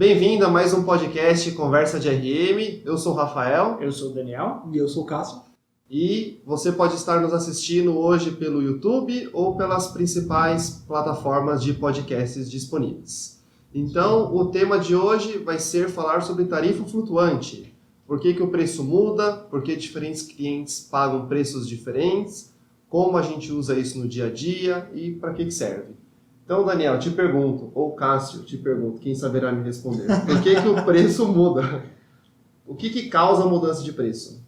Bem-vindo a mais um podcast Conversa de RM. Eu sou o Rafael. Eu sou o Daniel. E eu sou o Cássio. E você pode estar nos assistindo hoje pelo YouTube ou pelas principais plataformas de podcasts disponíveis. Então, o tema de hoje vai ser falar sobre tarifa flutuante. Por que o preço muda? Por que diferentes clientes pagam preços diferentes? Como a gente usa isso no dia a dia e para que serve? Então, Daniel, te pergunto, ou Cássio, te pergunto, quem saberá me responder. Por que o preço muda? O que causa a mudança de preço?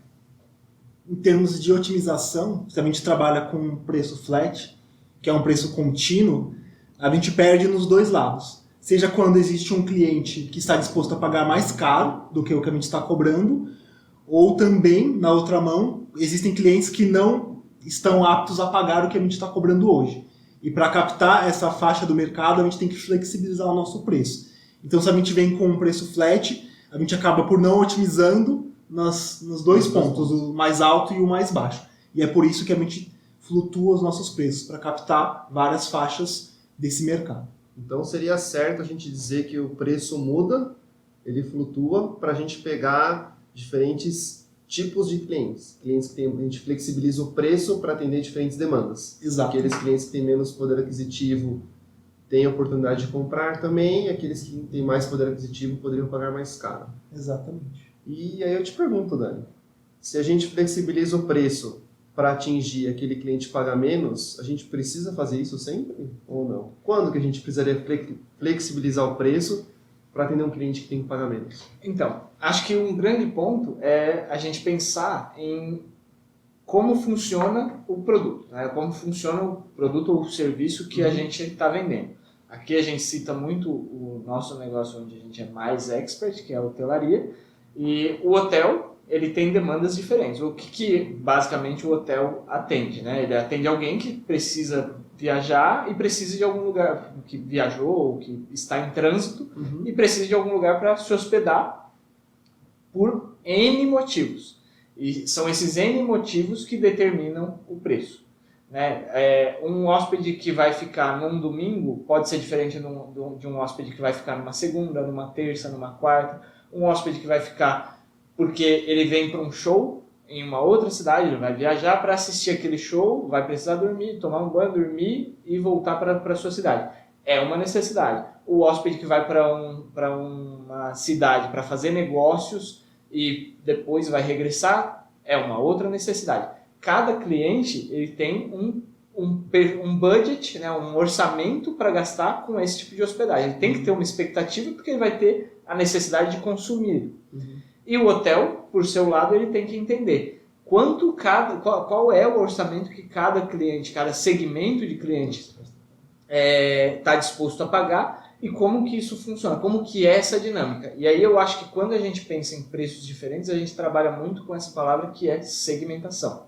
Em termos de otimização, se a gente trabalha com um preço flat, que é um preço contínuo, a gente perde nos dois lados. Seja quando existe um cliente que está disposto a pagar mais caro do que o que a gente está cobrando, ou também, na outra mão, existem clientes que não estão aptos a pagar o que a gente está cobrando hoje. E para captar essa faixa do mercado, a gente tem que flexibilizar o nosso preço. Então, se a gente vem com um preço flat, a gente acaba por não otimizando nos dois pontos, o mais alto e o mais baixo. E é por isso que a gente flutua os nossos preços, para captar várias faixas desse mercado. Então, seria certo a gente dizer que o preço muda, ele flutua, para a gente pegar diferentes tipos de clientes. Clientes que a gente flexibiliza o preço para atender diferentes demandas. Exato. Aqueles clientes que têm menos poder aquisitivo têm a oportunidade de comprar também, e aqueles que têm mais poder aquisitivo poderiam pagar mais caro. Exatamente. E aí eu te pergunto, Dani, se a gente flexibiliza o preço para atingir aquele cliente que paga menos, a gente precisa fazer isso sempre ou não? Quando que a gente precisaria flexibilizar o preço para atender um cliente que tem que pagar menos? Então, acho que um grande ponto é a gente pensar em como funciona o produto, né? Como funciona o produto ou o serviço que a gente está vendendo. Aqui a gente cita muito o nosso negócio onde a gente é mais expert, que é a hotelaria, e o hotel, ele tem demandas diferentes. O que basicamente o hotel atende, né? Ele atende alguém que precisa viajar e precisa de algum lugar, que viajou ou que está em trânsito e precisa de algum lugar para se hospedar por N motivos. E são esses N motivos que determinam o preço, né? Um hóspede que vai ficar num domingo pode ser diferente de um hóspede que vai ficar numa segunda, numa terça, numa quarta. Um hóspede que vai ficar porque ele vem para um show em uma outra cidade, ele vai viajar para assistir aquele show, vai precisar dormir, tomar um banho, dormir e voltar para a sua cidade. É uma necessidade. O hóspede que vai para uma cidade para fazer negócios e depois vai regressar é uma outra necessidade. Cada cliente ele tem um budget, né, um orçamento para gastar com esse tipo de hospedagem. Ele tem que ter uma expectativa porque ele vai ter a necessidade de consumir. E o hotel, por seu lado, ele tem que entender qual é o orçamento que cada cliente, cada segmento de clientes está disposto a pagar e como que isso funciona, como que é essa dinâmica. E aí eu acho que quando a gente pensa em preços diferentes, a gente trabalha muito com essa palavra que é segmentação.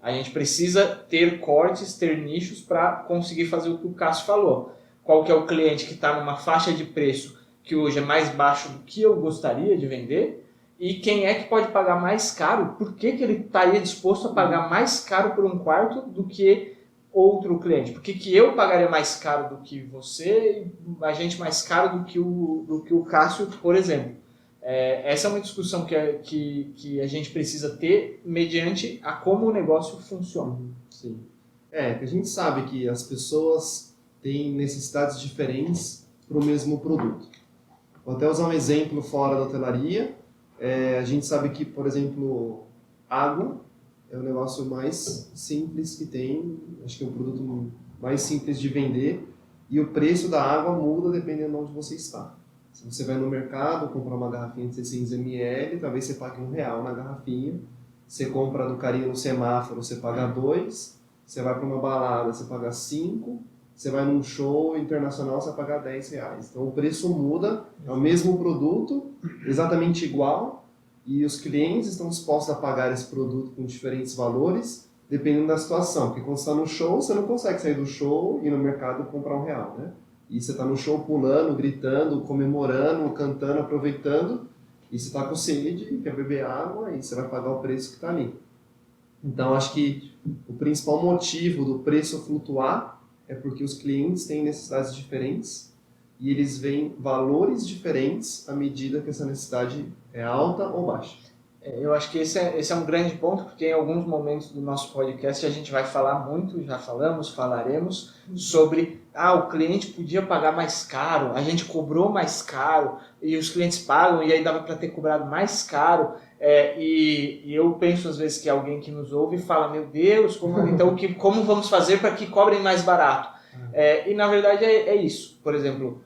A gente precisa ter cortes, ter nichos para conseguir fazer o que o Cássio falou. Qual que é o cliente que está numa faixa de preço que hoje é mais baixo do que eu gostaria de vender, e quem é que pode pagar mais caro, por que ele estaria disposto a pagar mais caro por um quarto do que outro cliente? Por que eu pagaria mais caro do que você e a gente mais caro do que o Cássio, por exemplo? Essa é uma discussão que a gente precisa ter mediante a como o negócio funciona. Sim. A gente sabe que as pessoas têm necessidades diferentes para o mesmo produto. Vou até usar um exemplo fora da hotelaria. A gente sabe que, por exemplo, água é o negócio mais simples que tem, acho que é o produto mais simples de vender, e o preço da água muda dependendo de onde você está. Se você vai no mercado comprar uma garrafinha de 600 ml, talvez você pague R$1 na garrafinha. Você compra no carinho no semáforo, você paga 2. Você vai para uma balada, você paga 5. Você vai num show internacional, você vai pagar R$10. Então o preço muda, é o mesmo produto, exatamente igual, e os clientes estão dispostos a pagar esse produto com diferentes valores, dependendo da situação. Porque quando você está no show, você não consegue sair do show e ir no mercado comprar R$1, né? E você está no show pulando, gritando, comemorando, cantando, aproveitando, e você está com sede, quer beber água, e você vai pagar o preço que está ali. Então acho que o principal motivo do preço flutuar é porque os clientes têm necessidades diferentes e eles veem valores diferentes à medida que essa necessidade é alta ou baixa. Eu acho que esse é um grande ponto, porque em alguns momentos do nosso podcast a gente vai falar muito, já falamos, falaremos, sobre o cliente podia pagar mais caro, a gente cobrou mais caro, e os clientes pagam, e aí dava para ter cobrado mais caro. E eu penso às vezes que alguém que nos ouve fala, meu Deus, como vamos fazer para que cobrem mais barato? E na verdade é isso. Por exemplo,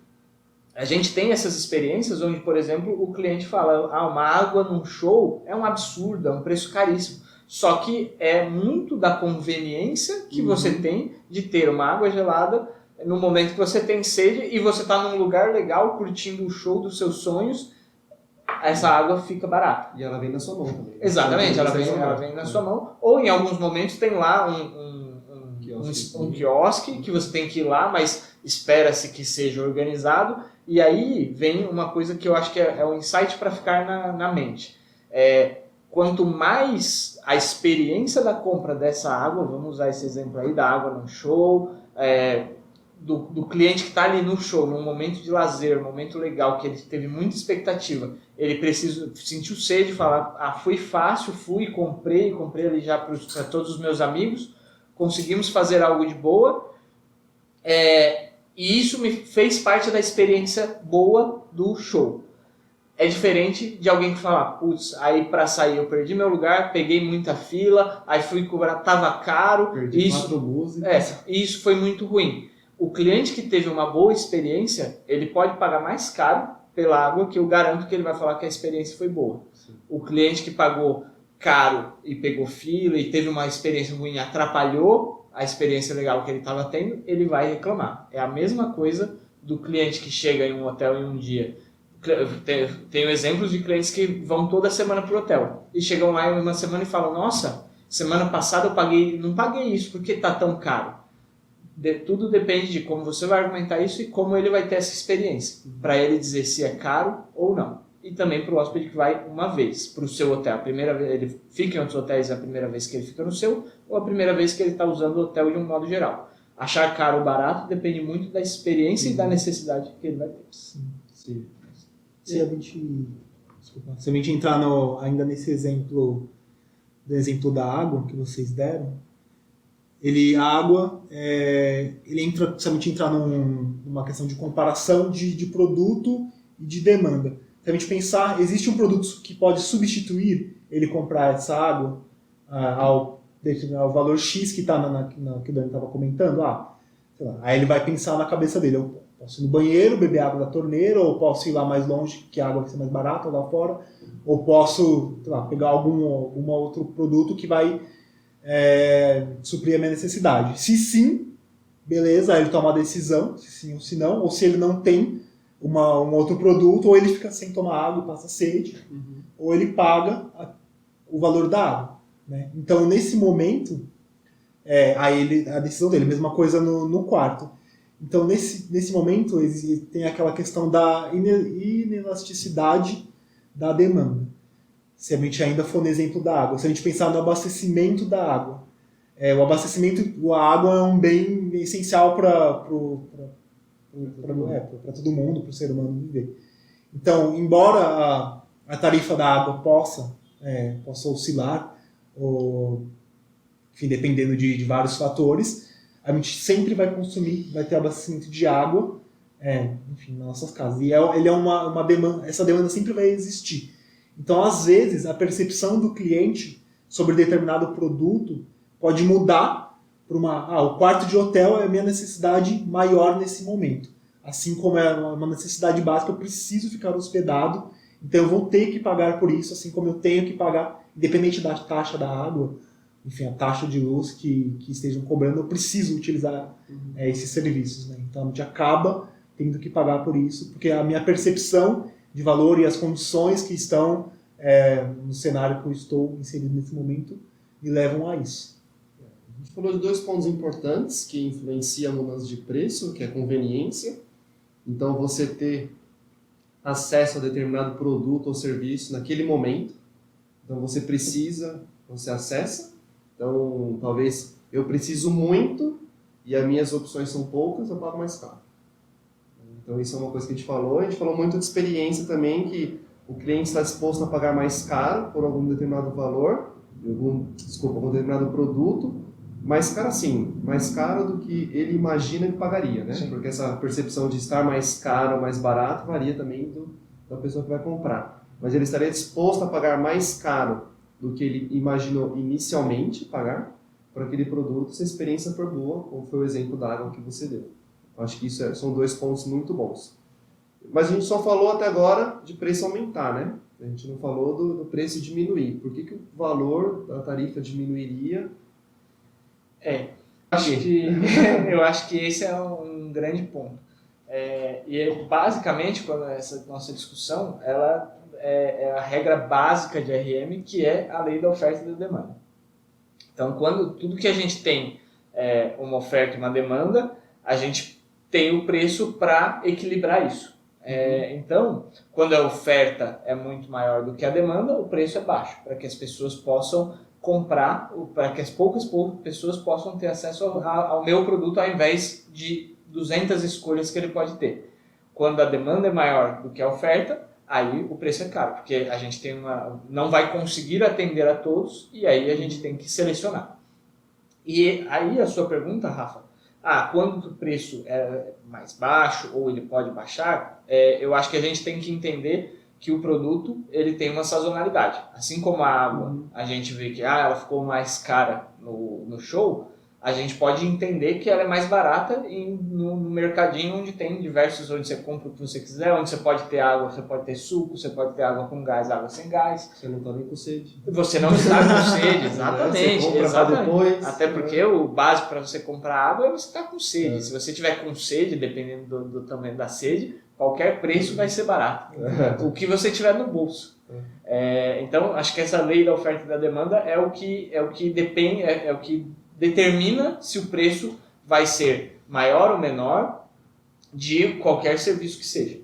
a gente tem essas experiências onde, por exemplo, o cliente fala, uma água num show é um absurdo, é um preço caríssimo. Só que é muito da conveniência que você tem de ter uma água gelada no momento que você tem sede e você está num lugar legal, curtindo o show dos seus sonhos, essa água fica barata. E ela vem na sua mão também. Exatamente, ela vem na sua mão. Ou em alguns momentos tem lá um quiosque que você tem que ir lá, mas espera-se que seja organizado. E aí vem uma coisa que eu acho que é um insight para ficar na mente. Quanto mais a experiência da compra dessa água, vamos usar esse exemplo aí da água no show, do cliente que está ali no show, num momento de lazer, um momento legal, que ele teve muita expectativa, ele sentiu sede, falar, foi fácil, comprei ali já para todos os meus amigos, conseguimos fazer algo de boa, e isso me fez parte da experiência boa do show. É diferente de alguém que fala, putz, aí para sair eu perdi meu lugar, peguei muita fila, aí fui cobrar, tava caro, perdi 4 músicas. E isso foi muito ruim. O cliente que teve uma boa experiência, ele pode pagar mais caro pela água, que eu garanto que ele vai falar que a experiência foi boa. Sim. O cliente que pagou caro e pegou fila e teve uma experiência ruim, atrapalhou a experiência legal que ele estava tendo, ele vai reclamar. É a mesma coisa do cliente que chega em um hotel em um dia. Tenho exemplos de clientes que vão toda semana para o hotel e chegam lá em uma semana e falam, nossa, semana passada eu não paguei isso, por que está tão caro? Tudo depende de como você vai argumentar isso e como ele vai ter essa experiência, para ele dizer se é caro ou não. E também para o hóspede que vai uma vez para o seu hotel. A primeira vez, ele fica em outros hotéis a primeira vez que ele fica no seu, ou a primeira vez que ele está usando o hotel de um modo geral. Achar caro ou barato depende muito da experiência e da necessidade que ele vai ter. Sim. Se a gente entrar ainda nesse exemplo, do exemplo da água que vocês deram, a água, ele entra, se a gente entrar numa questão de comparação de produto e de demanda. Se a gente pensar, existe um produto que pode substituir ele comprar essa água ao valor X que está que o Dani estava comentando? Sei lá, aí ele vai pensar na cabeça dele, eu posso ir no banheiro, beber água da torneira, ou posso ir lá mais longe, que a água vai ser mais barata lá fora, ou posso, sei lá, pegar algum outro produto que vai suprir a minha necessidade. Se sim, beleza, aí ele toma a decisão, se sim ou se não, ou se ele não tem um outro produto, ou ele fica sem tomar água e passa sede, ou ele paga o valor da água. Né? Então, nesse momento, aí a decisão dele, mesma coisa no quarto. Então, nesse momento, tem aquela questão da inelasticidade da demanda. Se a gente ainda for no exemplo da água, se a gente pensar no abastecimento da água, a água é um bem essencial para todo mundo, para o ser humano viver. Então, embora a tarifa da água possa oscilar, enfim, dependendo de vários fatores, a gente sempre vai ter abastecimento de água, enfim, nas nossas casas. E ele é uma demanda, essa demanda sempre vai existir. Então, às vezes, a percepção do cliente sobre determinado produto pode mudar para o quarto de hotel é a minha necessidade maior nesse momento. Assim como é uma necessidade básica, eu preciso ficar hospedado, então eu vou ter que pagar por isso, assim como eu tenho que pagar, independente da taxa da água, enfim, a taxa de luz que estejam cobrando, eu preciso utilizar esses serviços. Né? Então a gente acaba tendo que pagar por isso, porque a minha percepção de valor e as condições que estão no cenário que eu estou inserido nesse momento me levam a isso. A gente falou de 2 pontos importantes que influenciam a mudança de preço, que é a conveniência. Então, você ter acesso a determinado produto ou serviço naquele momento. Então, você acessa. Então, talvez eu preciso muito e as minhas opções são poucas, eu pago mais caro. Então isso é uma coisa que a gente falou muito de experiência também, que o cliente está disposto a pagar mais caro por algum determinado valor, algum determinado produto, mais caro assim, mais caro do que ele imagina que pagaria, né? Sim. Porque essa percepção de estar mais caro ou mais barato varia também da pessoa que vai comprar. Mas ele estaria disposto a pagar mais caro do que ele imaginou inicialmente pagar para aquele produto, se a experiência for boa, como foi o exemplo da água que você deu. Acho que isso são 2 pontos muito bons. Mas a gente só falou até agora de preço aumentar, né? A gente não falou do preço diminuir. Por que o valor da tarifa diminuiria? Eu acho que esse é um grande ponto. Basicamente, quando essa nossa discussão, ela é a regra básica de RM, que é a lei da oferta e da demanda. Então, quando tudo que a gente tem é uma oferta e uma demanda, a gente tem o preço para equilibrar isso. Então, quando a oferta é muito maior do que a demanda, o preço é baixo, para que as pessoas possam comprar, para que as poucas pessoas possam ter acesso ao meu produto ao invés de 200 escolhas que ele pode ter. Quando a demanda é maior do que a oferta, aí o preço é caro, porque a gente não vai conseguir atender a todos e aí a gente tem que selecionar. E aí a sua pergunta, Rafa, quando o preço é mais baixo ou ele pode baixar, eu acho que a gente tem que entender que o produto ele tem uma sazonalidade. Assim como a água, a gente vê que ela ficou mais cara no show, a gente pode entender que ela é mais barata no mercadinho onde tem diversos, onde você compra o que você quiser, onde você pode ter água, você pode ter suco, você pode ter água com gás, água sem gás. Você não está nem com sede. Você não está com sede, exatamente. Você compra depois. Até porque o básico para você comprar água é você estar com sede. Se você tiver com sede, dependendo do tamanho da sede, qualquer preço vai ser barato. O que você tiver no bolso. Então, acho que essa lei da oferta e da demanda é o que depende, é o que determina se o preço vai ser maior ou menor de qualquer serviço que seja.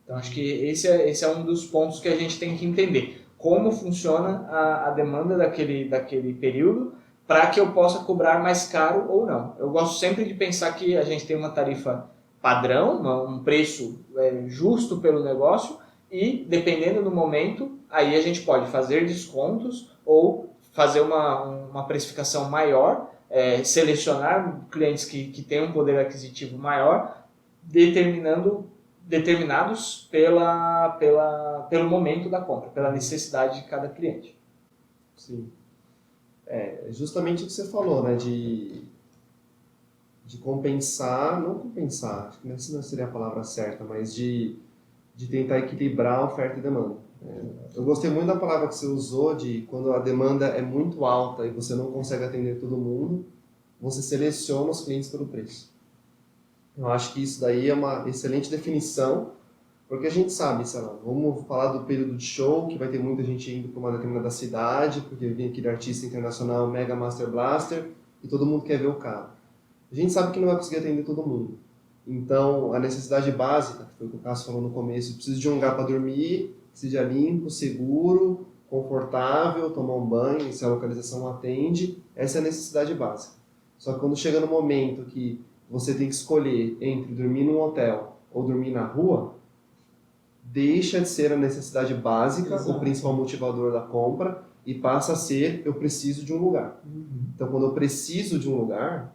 Então, acho que esse é um dos pontos que a gente tem que entender. Como funciona a demanda daquele período para que eu possa cobrar mais caro ou não. Eu gosto sempre de pensar que a gente tem uma tarifa padrão, um preço justo pelo negócio e, dependendo do momento, aí a gente pode fazer descontos ou fazer uma precificação maior, selecionar clientes que têm um poder aquisitivo maior, determinados pelo momento da compra, pela necessidade de cada cliente. Sim. Justamente o que você falou, né, de compensar, não compensar, acho que essa não seria a palavra certa, mas de tentar equilibrar a oferta e demanda. Eu gostei muito da palavra que você usou, de quando a demanda é muito alta e você não consegue atender todo mundo, você seleciona os clientes pelo preço. Eu acho que isso daí é uma excelente definição, porque a gente sabe, sei lá, vamos falar do período de show, que vai ter muita gente indo para uma determinada cidade, porque vem aquele artista internacional Mega Master Blaster, e todo mundo quer ver o cara. A gente sabe que não vai conseguir atender todo mundo. Então, a necessidade básica, que foi o que o Cássio falou no começo, eu preciso de um lugar para dormir, que seja limpo, seguro, confortável, tomar um banho, se a localização atende, essa é a necessidade básica. Só que quando chega no momento que você tem que escolher entre dormir num hotel ou dormir na rua, deixa de ser a necessidade básica, o principal motivador da compra, e passa a ser, eu preciso de um lugar. Então, quando eu preciso de um lugar,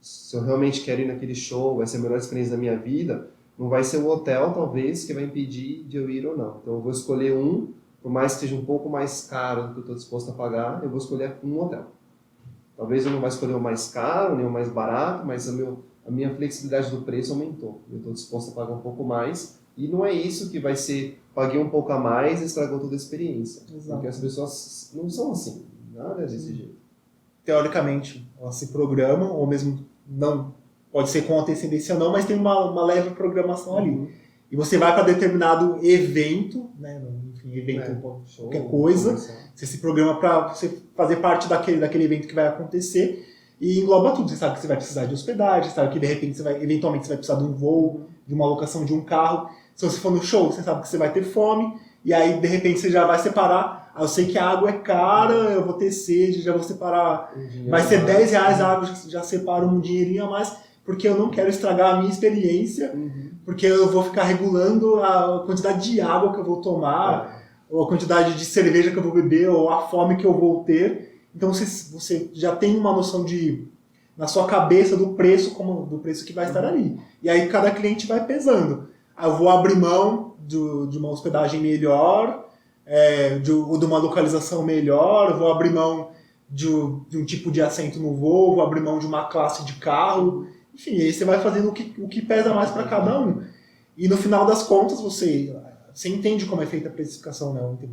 se eu realmente quero ir naquele show, vai ser a melhor experiência da minha vida, não vai ser o hotel, talvez, que vai impedir de eu ir ou não. Então, eu vou escolher por mais que seja um pouco mais caro do que eu estou disposto a pagar, eu vou escolher um hotel. Talvez eu não vá escolher o mais caro, nem o mais barato, mas a minha flexibilidade do preço aumentou. Eu estou disposto a pagar um pouco mais, e não é isso que vai ser, paguei um pouco a mais e estragou toda a experiência. Exato. Porque as pessoas não são assim, nada é desse jeito. Teoricamente, elas se programam, ou mesmo não, pode ser com antecedência ou não, mas tem uma leve programação ali. E você vai para determinado evento, né? Enfim, evento, qualquer coisa, você se programa para você fazer parte daquele evento que vai acontecer e engloba tudo. Você sabe que você vai precisar de hospedagem, você sabe que de repente eventualmente você vai precisar de um voo, de uma locação de um carro. Se você for no show, você sabe que você vai ter fome, e aí de repente você já vai separar. Eu sei que a água é cara, eu vou ter sede, já vou separar. Vai ser R$10 a água, já separa um dinheirinho a mais. porque eu não quero estragar a minha experiência, porque eu vou ficar regulando a quantidade de água que eu vou tomar, ou a quantidade de cerveja que eu vou beber, ou a fome que eu vou ter. Então você já tem uma noção na sua cabeça do preço que vai estar ali. E aí cada cliente vai pesando. Eu vou abrir mão de uma hospedagem melhor, ou de uma localização melhor, eu vou abrir mão de um tipo de assento no voo, vou abrir mão de uma classe de carro. Enfim, aí você vai fazendo o que pesa mais para cada um. E no final das contas você entende como é feita a precificação, né?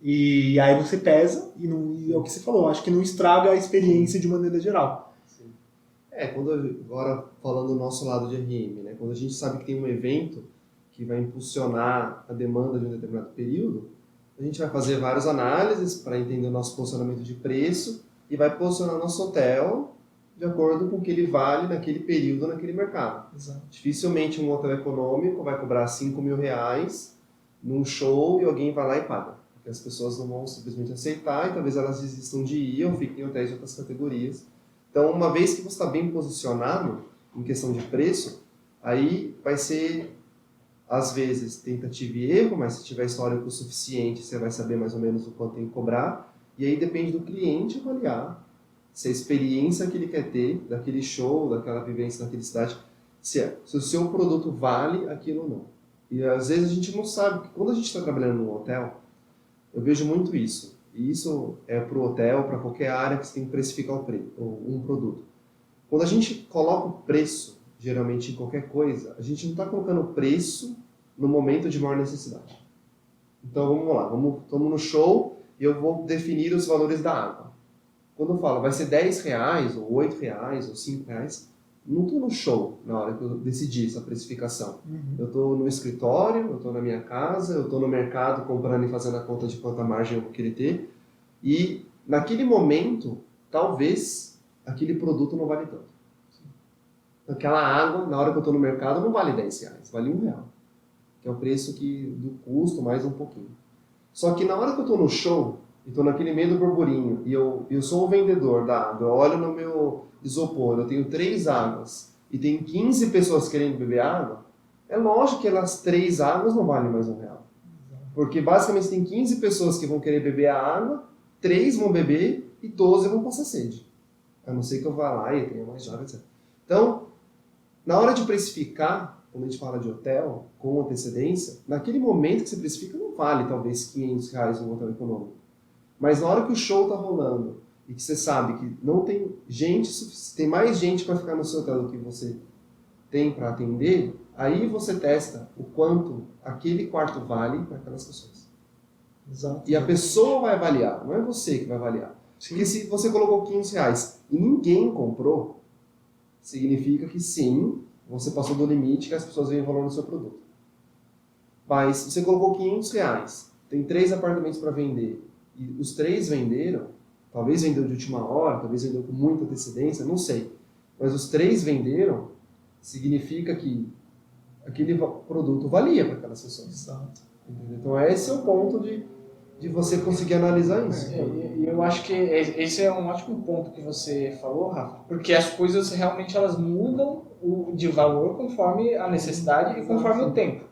E aí você pesa e é o que você falou, acho que não estraga a experiência de maneira geral. Sim. Agora falando do nosso lado de RM, né? Quando a gente sabe que tem um evento que vai impulsionar a demanda de um determinado período, a gente vai fazer várias análises para entender o nosso posicionamento de preço e vai posicionar nosso hotel de acordo com o que ele vale naquele período, naquele mercado. Exato. Dificilmente um hotel econômico vai cobrar R$5.000 num show e alguém vai lá e paga. Porque as pessoas não vão simplesmente aceitar e talvez elas desistam de ir ou fiquem em hotéis de outras categorias. Então, uma vez que você está bem posicionado em questão de preço, aí vai ser, às vezes, tentativa e erro, mas se tiver histórico o suficiente, você vai saber mais ou menos o quanto tem que cobrar. E aí depende do cliente avaliar se a experiência que ele quer ter daquele show, daquela vivência naquela cidade, se o seu produto vale aquilo ou não. E às vezes a gente não sabe, porque quando a gente está trabalhando num hotel, eu vejo muito isso. E isso é para o hotel, para qualquer área que você tem que precificar um produto. Quando a gente coloca o preço, geralmente em qualquer coisa, a gente não está colocando o preço no momento de maior necessidade. Então vamos lá, estamos no show e eu vou definir os valores da água. Quando eu falo vai ser R$10, ou R$8, ou R$5, não estou no show na hora que eu decidi essa precificação. Eu estou no escritório, eu estou na minha casa, eu estou no mercado comprando e fazendo a conta de quanta margem eu vou querer ter. E naquele momento, talvez, aquele produto não vale tanto. Aquela água, na hora que eu estou no mercado, não vale R$10, vale R$1. Que é o preço do custo, mais um pouquinho. Só que na hora que eu estou no show, e estou naquele meio do burburinho, e eu sou o vendedor da água, eu olho no meu isopor, eu tenho 3 águas, e tem 15 pessoas querendo beber água, é lógico que as 3 águas não valem mais R$1. Porque basicamente tem 15 pessoas que vão querer beber a água, 3 vão beber e 12 vão passar sede. A não ser que eu vá lá e tenha mais água, etc. Então, na hora de precificar, quando a gente fala de hotel, com antecedência, naquele momento que você precifica não vale talvez R$500 um hotel econômico. Mas na hora que o show está rolando e que você sabe que não tem tem mais gente para ficar no seu hotel do que você tem para atender, aí você testa o quanto aquele quarto vale para aquelas pessoas. Exato. E a pessoa vai avaliar, não é você que vai avaliar. Sim. Porque se você colocou R$500 e ninguém comprou, significa que sim, você passou do limite que as pessoas veem valor no seu produto. Mas se você colocou R$500, tem 3 apartamentos para vender, e os 3 venderam, talvez vendeu de última hora, talvez vendeu com muita antecedência, não sei. Mas os 3 venderam, significa que aquele produto valia para aquelas pessoas. Exato. Entendeu? Então esse é o ponto de você conseguir analisar isso. E eu acho que esse é um ótimo ponto que você falou, Rafa, porque as coisas realmente elas mudam de valor conforme a necessidade e conforme o tempo.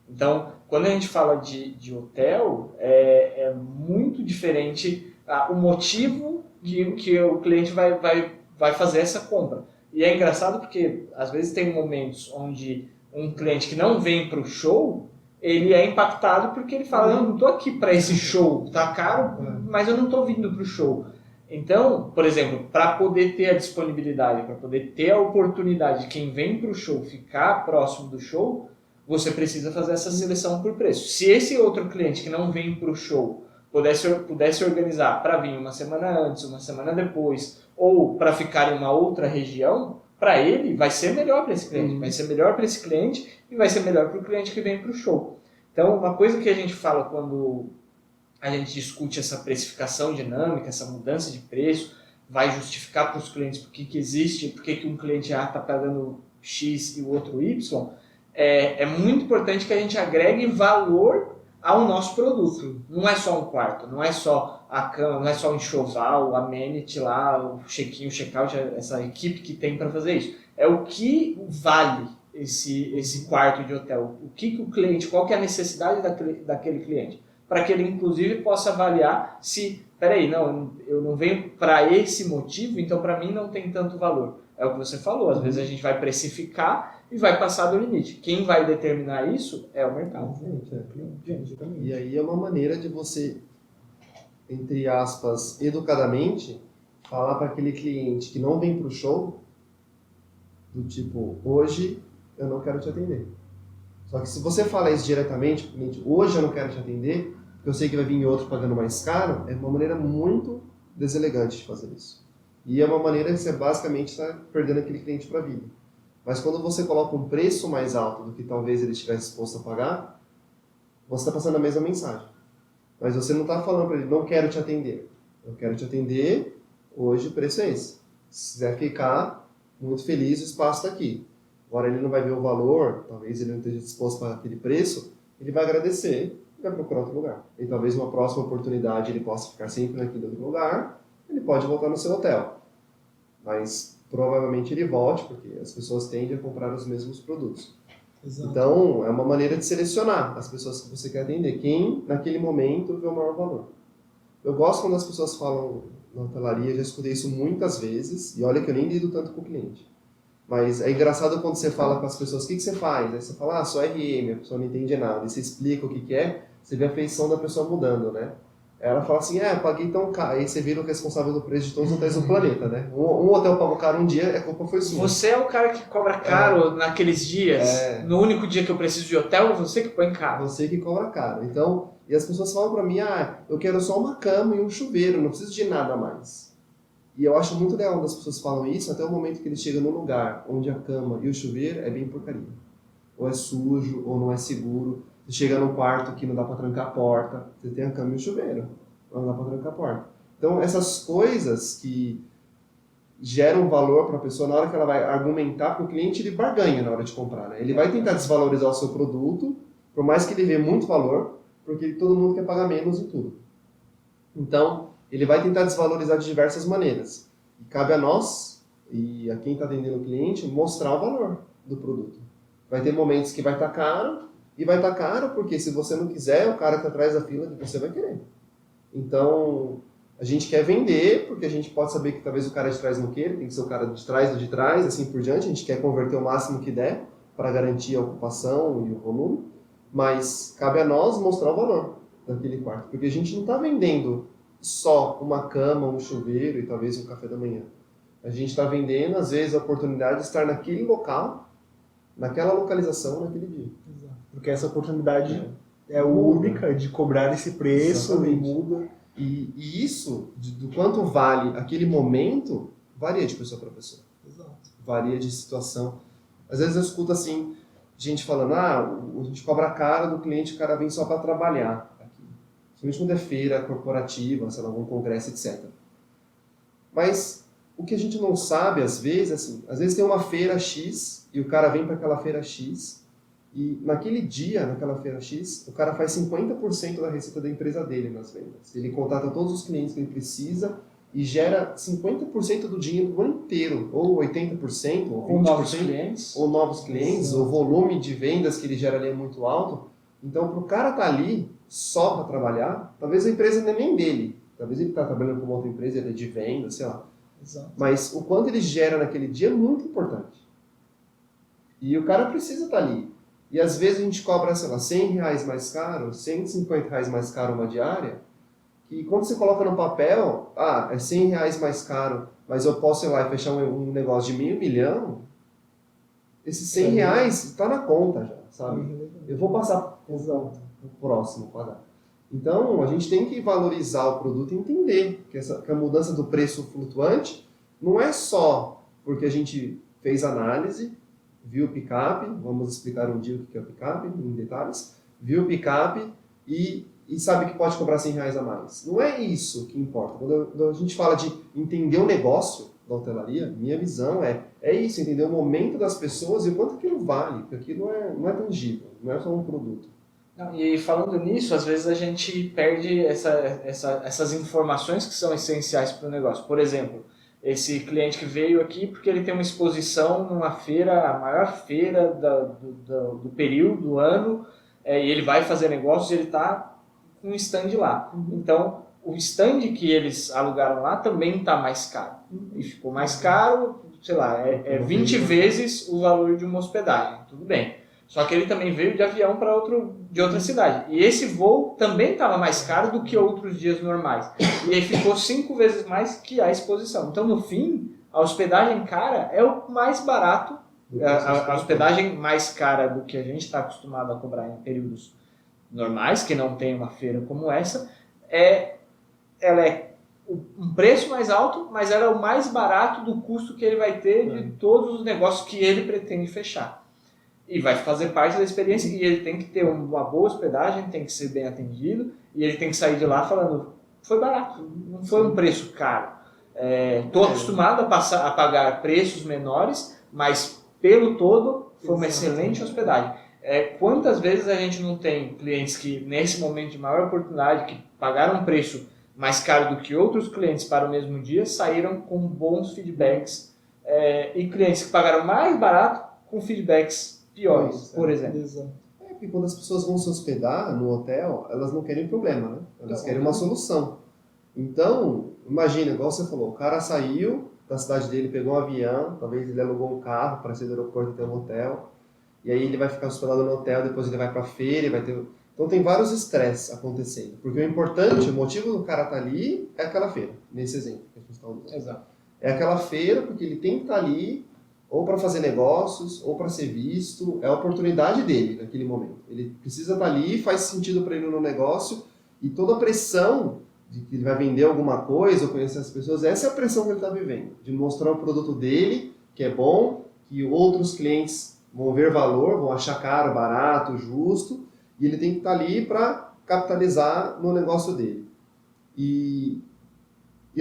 Então, quando a gente fala de hotel, é muito diferente o motivo que o cliente vai fazer essa compra. E é engraçado porque, às vezes, tem momentos onde um cliente que não vem para o show, ele é impactado porque ele fala, eu não estou aqui para esse show, tá caro, mas eu não estou vindo para o show. Então, por exemplo, para poder ter a disponibilidade, para poder ter a oportunidade de quem vem para o show ficar próximo do show, você precisa fazer essa seleção por preço. Se esse outro cliente que não vem para o show pudesse organizar para vir uma semana antes, uma semana depois, ou para ficar em uma outra região, para ele vai ser melhor para esse cliente, vai ser melhor para esse cliente e vai ser melhor para o cliente que vem para o show. Então, uma coisa que a gente fala quando a gente discute essa precificação dinâmica, essa mudança de preço, vai justificar para os clientes por que existe, por que um cliente A está pagando X e o outro Y, é muito importante que a gente agregue valor ao nosso produto. Não é só um quarto, não é só a cama, não é só o enxoval, o amenity lá, o check-in, o check-out, essa equipe que tem para fazer isso. É o que vale esse quarto de hotel. O que o cliente, qual que é a necessidade daquele cliente? Para que ele, inclusive, possa avaliar se, peraí, não, eu não venho para esse motivo, então para mim não tem tanto valor. É o que você falou, às vezes a gente vai precificar e vai passar do limite. Quem vai determinar isso é o mercado. E aí é uma maneira de você, entre aspas, educadamente, falar para aquele cliente que não vem para o show, do tipo, hoje eu não quero te atender. Só que se você falar isso diretamente para o cliente, hoje eu não quero te atender, porque eu sei que vai vir outro pagando mais caro, é uma maneira muito deselegante de fazer isso. E é uma maneira que você basicamente está perdendo aquele cliente para a vida. Mas quando você coloca um preço mais alto do que talvez ele estivesse disposto a pagar, você está passando a mesma mensagem. Mas você não está falando para ele, não quero te atender. Eu quero te atender, hoje o preço é esse. Se quiser ficar, muito feliz, o espaço está aqui. Agora ele não vai ver o valor, talvez ele não esteja disposto a pagar aquele preço, ele vai agradecer e vai procurar outro lugar. E talvez uma próxima oportunidade ele possa ficar sempre naquele outro lugar, ele pode voltar no seu hotel. Mas provavelmente ele volte, porque as pessoas tendem a comprar os mesmos produtos. Exato. Então, é uma maneira de selecionar as pessoas que você quer atender. Quem, naquele momento, vê o maior valor. Eu gosto quando as pessoas falam na hotelaria, já escutei isso muitas vezes, e olha que eu nem lido tanto com o cliente. Mas é engraçado quando você fala com as pessoas, o que você faz? Aí você fala, sou RM, a pessoa não entende nada. E você explica o que é, você vê a feição da pessoa mudando, né? Ela fala assim, paguei tão caro. Aí você vira o responsável do preço de todos os hotéis do planeta, né? Um hotel pagou caro um dia, a culpa foi sua. Você é o cara que cobra caro naqueles dias. No único dia que eu preciso de hotel, você que põe caro. Você que cobra caro. Então, e as pessoas falam pra mim, eu quero só uma cama e um chuveiro, não preciso de nada mais. E eu acho muito legal quando as pessoas falam isso, até o momento que eles chegam num lugar onde a cama e o chuveiro é bem porcaria. Ou é sujo, ou não é seguro. Você chega num quarto que não dá para trancar a porta, você tem a cama e o chuveiro, não dá para trancar a porta. Então, essas coisas que geram valor para a pessoa na hora que ela vai argumentar, porque o cliente ele barganha na hora de comprar, né? Ele vai tentar desvalorizar o seu produto, por mais que ele vê muito valor, porque todo mundo quer pagar menos em tudo. Então, ele vai tentar desvalorizar de diversas maneiras. E cabe a nós, e a quem está atendendo o cliente, mostrar o valor do produto. Vai ter momentos que vai estar caro, e vai estar caro porque se você não quiser, o cara que está atrás da fila de você vai querer. Então, a gente quer vender, porque a gente pode saber que talvez o cara de trás não queira, tem que ser o cara de trás do de trás, assim por diante. A gente quer converter o máximo que der para garantir a ocupação e o volume, mas cabe a nós mostrar o valor daquele quarto, porque a gente não está vendendo só uma cama, um chuveiro e talvez um café da manhã. A gente está vendendo, às vezes, a oportunidade de estar naquele local, naquela localização, naquele dia. Exato. Porque essa oportunidade é única de cobrar esse preço. Exatamente. E muda. E isso, do quanto vale aquele momento, varia de pessoa para pessoa. Exato. Varia de situação. Às vezes eu escuto assim, gente falando, a gente cobra caro do cliente, o cara vem só para trabalhar. Principalmente quando é feira corporativa, sei lá, algum congresso, etc. Mas o que a gente não sabe, às vezes, assim, às vezes tem uma feira X e o cara vem para aquela feira X e naquele dia, naquela feira X, o cara faz 50% da receita da empresa dele nas vendas. Ele contata todos os clientes que ele precisa e gera 50% do dinheiro do ano inteiro, ou 80%, ou 20%, ou novos clientes, ou novos clientes, o volume de vendas que ele gera ali é muito alto. Então, para o cara estar ali só para trabalhar, talvez a empresa não é nem dele. Talvez ele está trabalhando com uma outra empresa, ele é de venda, sei lá. Exato. Mas o quanto ele gera naquele dia é muito importante. E o cara precisa estar ali. E às vezes a gente cobra, sei lá, R$100 mais caro, R$150 mais caro uma diária, que quando você coloca no papel, é R$100 mais caro, mas eu posso ir lá e fechar um negócio de R$500 milhão, esses R$100 está na conta já, sabe? Eu vou passar o próximo pagar. Então, a gente tem que valorizar o produto e entender que a mudança do preço flutuante não é só porque a gente fez análise, viu o picape, vamos explicar um dia o que é o picape, em detalhes, viu o picape e sabe que pode cobrar R$100 a mais. Não é isso que importa. Quando a gente fala de entender o negócio da hotelaria, minha visão é isso, entender o momento das pessoas e o quanto aquilo vale, porque aquilo não é tangível, não é só um produto. Não, e falando nisso, às vezes a gente perde essas informações que são essenciais para o negócio. Por exemplo, esse cliente que veio aqui porque ele tem uma exposição numa feira, a maior feira do período, do ano, e ele vai fazer negócios e ele está com um stand lá. Então, o stand que eles alugaram lá também está mais caro. E ficou mais caro, sei lá, é 20 vezes o valor de uma hospedagem. Tudo bem. Só que ele também veio de avião de outra cidade. E esse voo também estava mais caro do que outros dias normais. E aí ficou 5 vezes mais que a exposição. Então, no fim, a hospedagem cara é o mais barato. A hospedagem mais cara do que a gente está acostumado a cobrar em períodos normais, que não tem uma feira como essa, ela é um preço mais alto, mas ela é o mais barato do custo que ele vai ter de todos os negócios que ele pretende fechar. E vai fazer parte da experiência, e ele tem que ter uma boa hospedagem, tem que ser bem atendido, e ele tem que sair de lá falando, foi barato, não foi um preço caro. Estou acostumado a pagar preços menores, mas pelo todo foi uma excelente hospedagem. Quantas vezes a gente não tem clientes que, nesse momento de maior oportunidade, que pagaram um preço mais caro do que outros clientes para o mesmo dia, saíram com bons feedbacks, e clientes que pagaram mais barato com feedbacks piores, por exemplo. Porque quando as pessoas vão se hospedar no hotel, elas não querem problema, né? Elas querem uma solução. Então, imagina, igual você falou, o cara saiu da cidade dele, pegou um avião, talvez ele alugou um carro para sair do aeroporto até um hotel, e aí ele vai ficar hospedado no hotel, depois ele vai para a feira, vai ter... Então tem vários estresses acontecendo. Porque o importante, o motivo do cara estar ali é aquela feira, nesse exemplo que a gente está usando. Exato. É aquela feira porque ele tem que estar ali ou para fazer negócios, ou para ser visto, é a oportunidade dele naquele momento. Ele precisa estar ali, faz sentido para ele no negócio, e toda a pressão de que ele vai vender alguma coisa, ou conhecer as pessoas, essa é a pressão que ele está vivendo, de mostrar o produto dele, que é bom, que outros clientes vão ver valor, vão achar caro, barato, justo, e ele tem que estar ali para capitalizar no negócio dele. E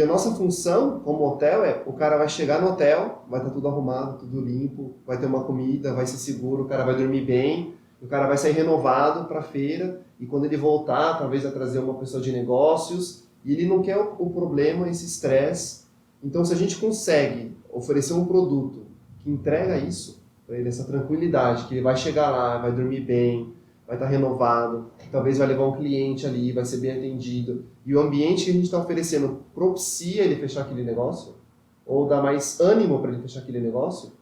a nossa função como hotel o cara vai chegar no hotel, vai estar tudo arrumado, tudo limpo, vai ter uma comida, vai ser seguro, o cara vai dormir bem, o cara vai sair renovado para a feira, e quando ele voltar, talvez vai trazer uma pessoa de negócios, e ele não quer o problema, esse estresse. Então, se a gente consegue oferecer um produto que entrega isso, para ele, essa tranquilidade, que ele vai chegar lá, vai dormir bem, vai estar renovado, talvez vai levar um cliente ali, vai ser bem atendido, e o ambiente que a gente está oferecendo propicia ele fechar aquele negócio, ou dá mais ânimo para ele fechar aquele negócio,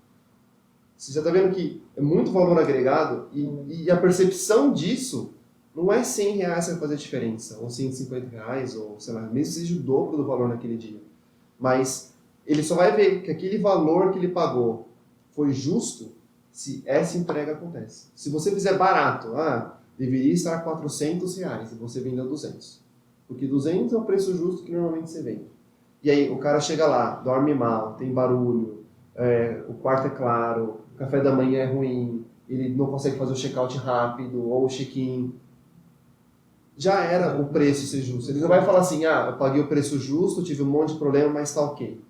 você já está vendo que é muito valor agregado, e a percepção disso não é R$100 que vai fazer a diferença, ou R$150, ou sei lá, mesmo que seja o dobro do valor naquele dia. Mas ele só vai ver que aquele valor que ele pagou foi justo se essa entrega acontece. Se você fizer barato, deveria estar R$400 e você vendeu 200. Porque 200 é o preço justo que normalmente você vende. E aí o cara chega lá, dorme mal, tem barulho, o quarto é claro, o café da manhã é ruim, ele não consegue fazer o check-out rápido ou o check-in. Já era o preço ser justo. Ele não vai falar assim, eu paguei o preço justo, tive um monte de problema, mas está ok.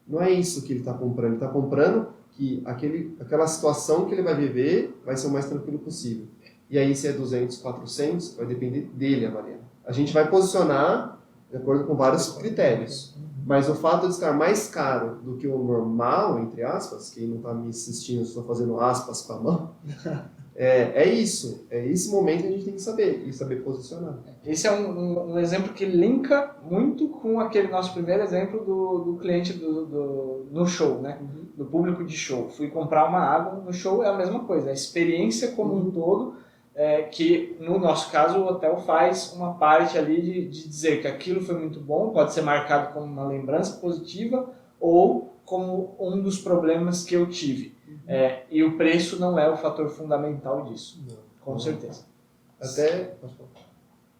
Não é isso que ele está comprando. Ele está comprando que aquela situação que ele vai viver vai ser o mais tranquilo possível. E aí, se é 200, 400, vai depender dele avaliar. A gente vai posicionar de acordo com vários critérios. Mas o fato de estar mais caro do que o normal, entre aspas, quem não está me assistindo, estou fazendo aspas com a mão, isso. É esse momento que a gente tem que saber, e saber posicionar. Esse é um exemplo que linka muito com aquele nosso primeiro exemplo do cliente no show, né? Do público de show. Fui comprar uma água no show, é a mesma coisa. A experiência como um todo, que no nosso caso o hotel faz uma parte ali de dizer que aquilo foi muito bom, pode ser marcado como uma lembrança positiva ou como um dos problemas que eu tive. E o preço não é o fator fundamental disso, com certeza.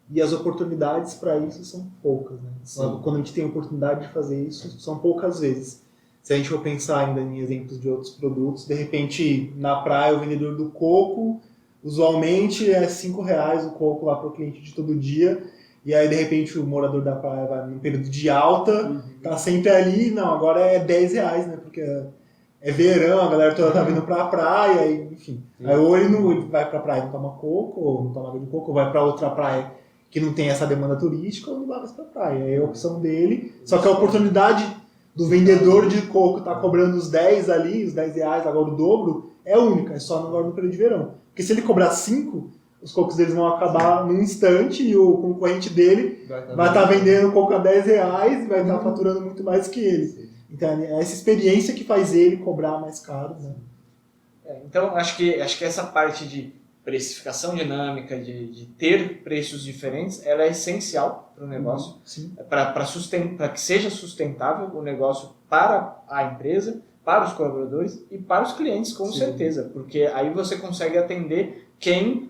E as oportunidades para isso são poucas, né? Sim. Quando a gente tem a oportunidade de fazer isso, são poucas vezes. Se a gente for pensar ainda em exemplos de outros produtos, de repente, na praia, o vendedor do coco, usualmente é R$5 o coco lá para o cliente de todo dia, e aí, de repente, o morador da praia vai num período de alta, tá sempre ali, não, agora é R$10, né? Porque é verão, a galera toda tá vindo pra praia, e, enfim. Aí ou ele vai pra praia e não toma coco, ou não toma água de coco, ou vai pra outra praia que não tem essa demanda turística, ou não vai mais pra praia. Aí é a opção dele. Só que a oportunidade do vendedor de coco tá cobrando os 10 ali, os 10 reais, agora o dobro, é única, é só agora no período de verão. Porque se ele cobrar 5, os cocos deles vão acabar num instante e o concorrente dele vai estar vendendo coco a 10 reais e vai estar faturando muito mais que ele. Sim. Então é essa experiência que faz ele cobrar mais caro, né? Então, acho que essa parte de precificação dinâmica, de ter preços diferentes, ela é essencial para o negócio, para que seja sustentável o negócio para a empresa, para os colaboradores e para os clientes, com certeza, porque aí você consegue atender quem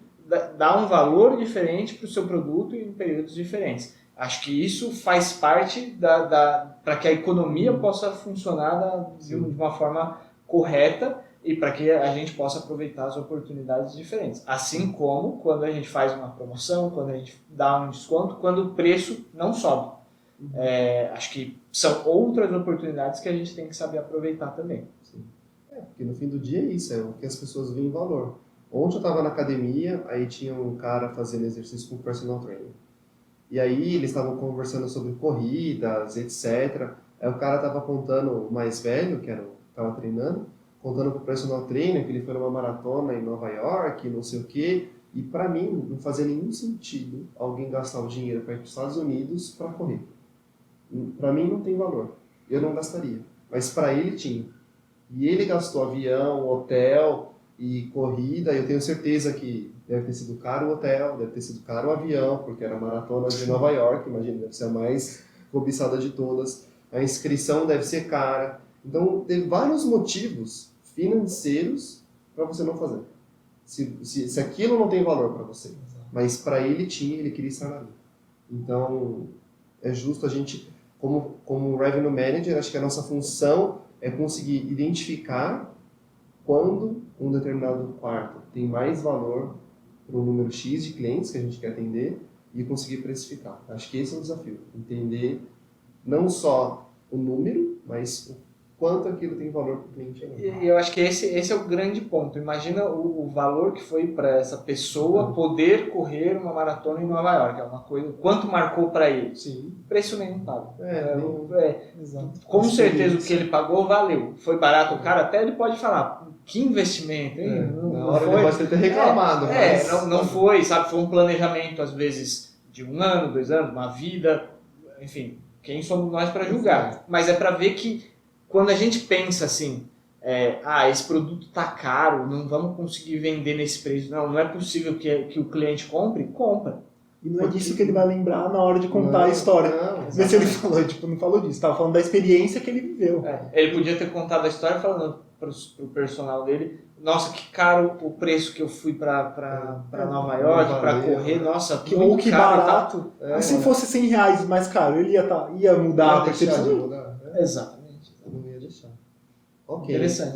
dá um valor diferente para o seu produto em períodos diferentes. Acho que isso faz parte para que a economia possa funcionar de uma forma correta e para que a gente possa aproveitar as oportunidades diferentes. Assim como quando a gente faz uma promoção, quando a gente dá um desconto, quando o preço não sobe. Acho que são outras oportunidades que a gente tem que saber aproveitar também. Sim. Porque no fim do dia é isso, é o que as pessoas veem valor. Ontem eu estava na academia, aí tinha um cara fazendo exercício com o personal trainer. E aí eles estavam conversando sobre corridas, etc. Aí o cara estava contando, o mais velho, que estava treinando, contando para o personal trainer que ele foi numa maratona em Nova York, não sei o quê. E para mim não fazia nenhum sentido alguém gastar o dinheiro para ir para os Estados Unidos para correr. Para mim não tem valor. Eu não gastaria. Mas para ele tinha. E ele gastou avião, hotel e corrida. Eu tenho certeza que deve ter sido caro o hotel, deve ter sido caro o avião, porque era a maratona de Nova York, imagina, deve ser a mais cobiçada de todas. A inscrição deve ser cara. Então, tem vários motivos financeiros para você não fazer. Se aquilo não tem valor para você, mas para ele tinha, ele queria estar ali. Então, é justo a gente, como Revenue Manager, acho que a nossa função é conseguir identificar quando um determinado quarto tem mais valor para o número X de clientes que a gente quer atender e conseguir precificar. Acho que esse é o desafio, entender não só o número, mas o quanto aquilo tem valor para o cliente. E eu acho que esse é o grande ponto. Imagina o valor que foi para essa pessoa poder correr uma maratona em Nova York. É uma coisa, quanto marcou para ele? Sim. Preço nenhum pago. Exato. Com certeza o que ele pagou valeu. Foi barato o cara, até ele pode falar, que investimento, hein? Na hora ele pode ter reclamado. Não foi, sabe? Foi um planejamento, às vezes, de 1 ano, 2 anos, uma vida, enfim, quem somos nós para julgar? Mas é para ver que quando a gente pensa assim, esse produto está caro, não vamos conseguir vender nesse preço, não é possível que o cliente compra. E não é disso que ele vai lembrar na hora de contar a história. Mas ele falou, não falou disso, estava falando da experiência que ele viveu. Ele podia ter contado a história falando para o personal dele, nossa, que caro o preço que eu fui para Nova York, para correr, nossa, ou que caro barato. E se fosse 100 reais mais caro, ele ia mudar a percepção? Exatamente. Não ia deixar. Ok, interessante.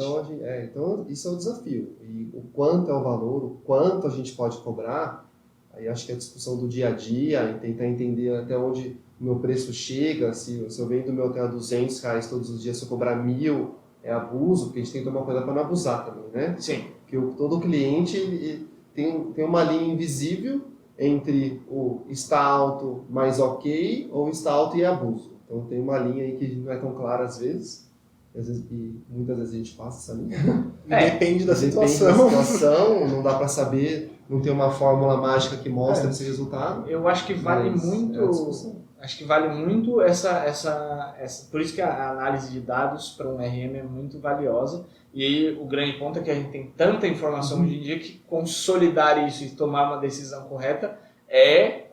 Então isso é o desafio. E o quanto é o valor, o quanto a gente pode cobrar, aí acho que é a discussão do dia a dia, e tentar entender até onde o meu preço chega, se eu venho do meu hotel a 200 reais todos os dias, se eu cobrar 1.000, é abuso, porque a gente tem que tomar cuidado para não abusar também, né? Sim. Porque todo cliente ele tem uma linha invisível entre o está alto mais ok ou está alto e abuso. Então tem uma linha aí que não é tão clara às vezes, e muitas vezes a gente passa essa linha. Depende da situação. Depende da situação, não dá para saber, não tem uma fórmula mágica que mostra esse resultado. Eu acho que vale muito. Acho que vale muito essa. Por isso que a análise de dados para um RM é muito valiosa. E aí o grande ponto é que a gente tem tanta informação hoje em dia que consolidar isso e tomar uma decisão correta é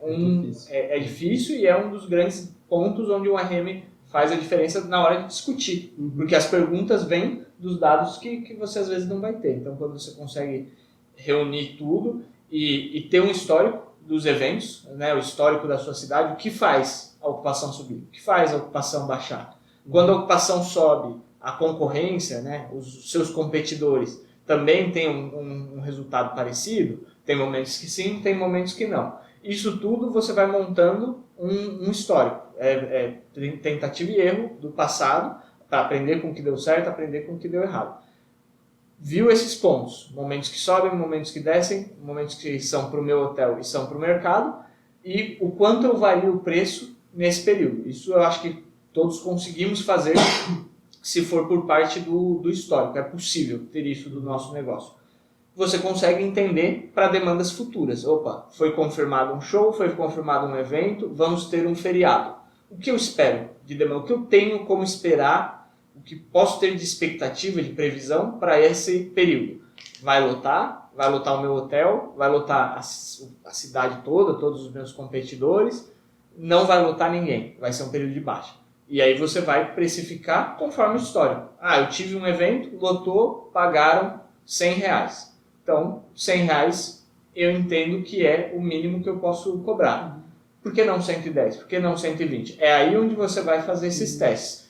difícil e é um dos grandes pontos onde o RM faz a diferença na hora de discutir. Porque as perguntas vêm dos dados que você às vezes não vai ter. Então quando você consegue reunir tudo e ter um histórico dos eventos, né, o histórico da sua cidade, o que faz a ocupação subir, o que faz a ocupação baixar. Quando a ocupação sobe, a concorrência, né, os seus competidores, também tem um resultado parecido, tem momentos que sim, tem momentos que não. Isso tudo você vai montando um histórico, tentativa e erro do passado, para aprender com o que deu certo, aprender com o que deu errado. Viu esses pontos, momentos que sobem, momentos que descem, momentos que são para o meu hotel e são para o mercado, e o quanto eu vario o preço nesse período. Isso eu acho que todos conseguimos fazer se for por parte do histórico. É possível ter isso do nosso negócio. Você consegue entender para demandas futuras. Opa, foi confirmado um show, foi confirmado um evento, vamos ter um feriado. O que eu espero de demanda? O que eu tenho como esperar? O que posso ter de expectativa, de previsão para esse período? Vai lotar o meu hotel, vai lotar a cidade toda, todos os meus competidores, não vai lotar ninguém, vai ser um período de baixa. E aí você vai precificar conforme o histórico. Eu tive um evento, lotou, pagaram R$100. Então, R$100 eu entendo que é o mínimo que eu posso cobrar. Por que não 110? Por que não 120? É aí onde você vai fazer esses testes.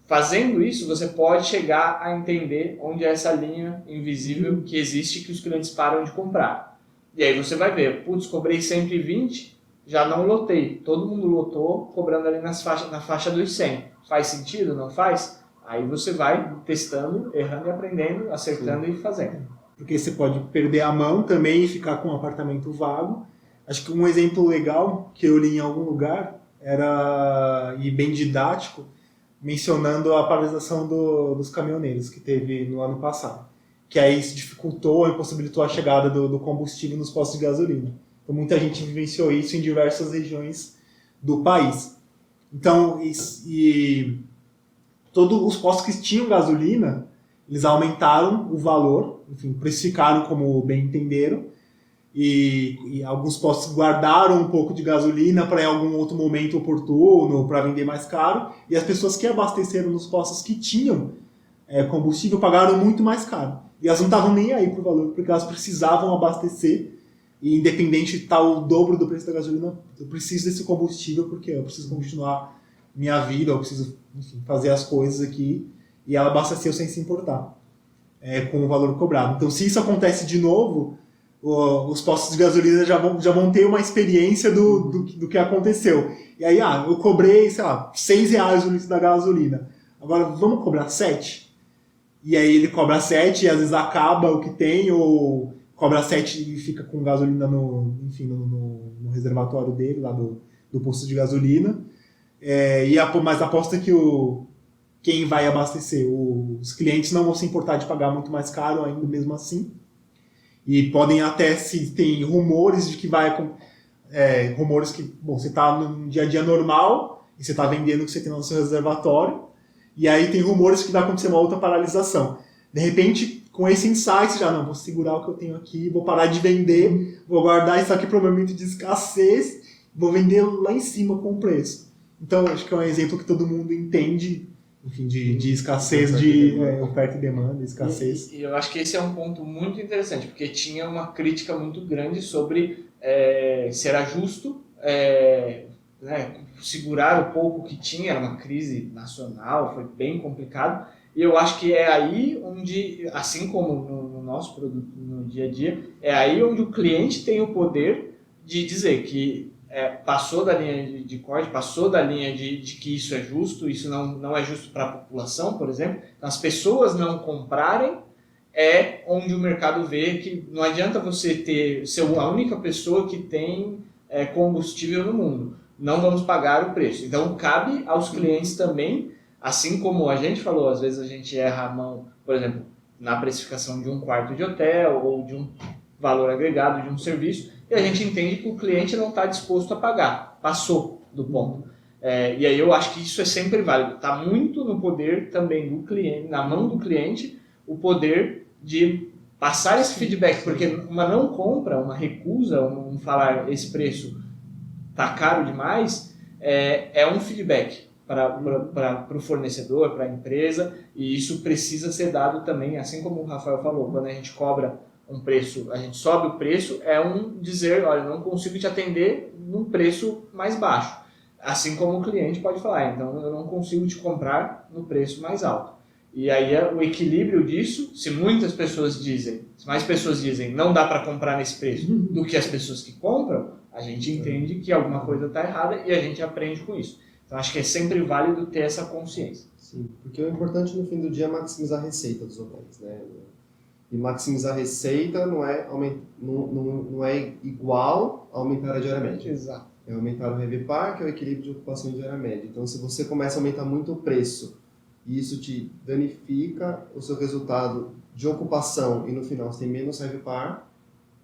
Fazendo isso, você pode chegar a entender onde é essa linha invisível que existe que os clientes param de comprar. E aí você vai ver, cobrei 120, já não lotei. Todo mundo lotou, cobrando ali na faixa dos 100. Faz sentido? Não faz? Aí você vai testando, errando e aprendendo, acertando e fazendo. Porque você pode perder a mão também e ficar com um apartamento vago. Acho que um exemplo legal que eu li em algum lugar era, e bem didático, mencionando a paralisação dos caminhoneiros que teve no ano passado. Que aí isso dificultou, impossibilitou a chegada do combustível nos postos de gasolina. Então muita gente vivenciou isso em diversas regiões do país. Então, todos os postos que tinham gasolina, eles aumentaram o valor, enfim, precificaram como bem entenderam, e alguns postos guardaram um pouco de gasolina para em algum outro momento oportuno, para vender mais caro, e as pessoas que abasteceram nos postos que tinham combustível pagaram muito mais caro. E elas não estavam nem aí pro valor, porque elas precisavam abastecer, e independente de estar o dobro do preço da gasolina, eu preciso desse combustível porque eu preciso continuar minha vida, eu preciso, enfim, fazer as coisas aqui, e ela abasteceu sem se importar com o valor cobrado. Então, se isso acontece de novo, os postos de gasolina já vão ter uma experiência do que aconteceu. E aí, eu cobrei, sei lá, R$6 o litro da gasolina. Agora, vamos cobrar 7? E aí ele cobra 7 e às vezes acaba o que tem, ou cobra 7 e fica com gasolina no reservatório dele, lá do posto de gasolina. Mas aposta que quem vai abastecer, os clientes não vão se importar de pagar muito mais caro ainda mesmo assim. E podem até, se tem rumores de que rumores que, você está num dia a dia normal e você está vendendo o que você tem no seu reservatório, e aí tem rumores que vai acontecer uma outra paralisação. De repente, com esse insight, você já, não, vou segurar o que eu tenho aqui, vou parar de vender, vou guardar isso aqui para o momento de escassez, vou vender lá em cima com o preço. Então, acho que é um exemplo que todo mundo entende, enfim, de escassez, de oferta e demanda, escassez. E eu acho que esse é um ponto muito interessante, porque tinha uma crítica muito grande sobre se era justo segurar o pouco que tinha, era uma crise nacional, foi bem complicado, e eu acho que é aí onde, assim como no nosso produto, no dia a dia, é aí onde o cliente tem o poder de dizer que passou da linha de corte, passou da linha de que isso é justo, isso não é justo para a população, por exemplo. Então, as pessoas não comprarem é onde o mercado vê que não adianta você ser a única pessoa que tem combustível no mundo. Não vamos pagar o preço. Então, cabe aos clientes também, assim como a gente falou, às vezes a gente erra a mão, por exemplo, na precificação de um quarto de hotel ou de um valor agregado de um serviço, e a gente entende que o cliente não está disposto a pagar, passou do ponto. E aí eu acho que isso é sempre válido. Está muito no poder também do cliente, na mão do cliente, o poder de passar esse feedback, porque uma não compra, uma recusa, um falar esse preço está caro demais, é um feedback para o fornecedor, para a empresa, e isso precisa ser dado também, assim como o Rafael falou, quando a gente cobra um preço, a gente sobe o preço, dizer, olha, não consigo te atender num preço mais baixo. Assim como o cliente pode falar, então eu não consigo te comprar no preço mais alto. E aí o equilíbrio disso, se mais pessoas dizem não dá para comprar nesse preço do que as pessoas que compram, a gente entende que alguma coisa está errada e a gente aprende com isso. Então acho que é sempre válido ter essa consciência. Sim, porque o importante no fim do dia é maximizar a receita dos hotéis, né? E maximizar a receita não é igual a aumentar a diária média. Exato. É aumentar o RevPAR, que é o equilíbrio de ocupação em diária média. Então, se você começa a aumentar muito o preço e isso te danifica o seu resultado de ocupação e no final você tem menos RevPAR,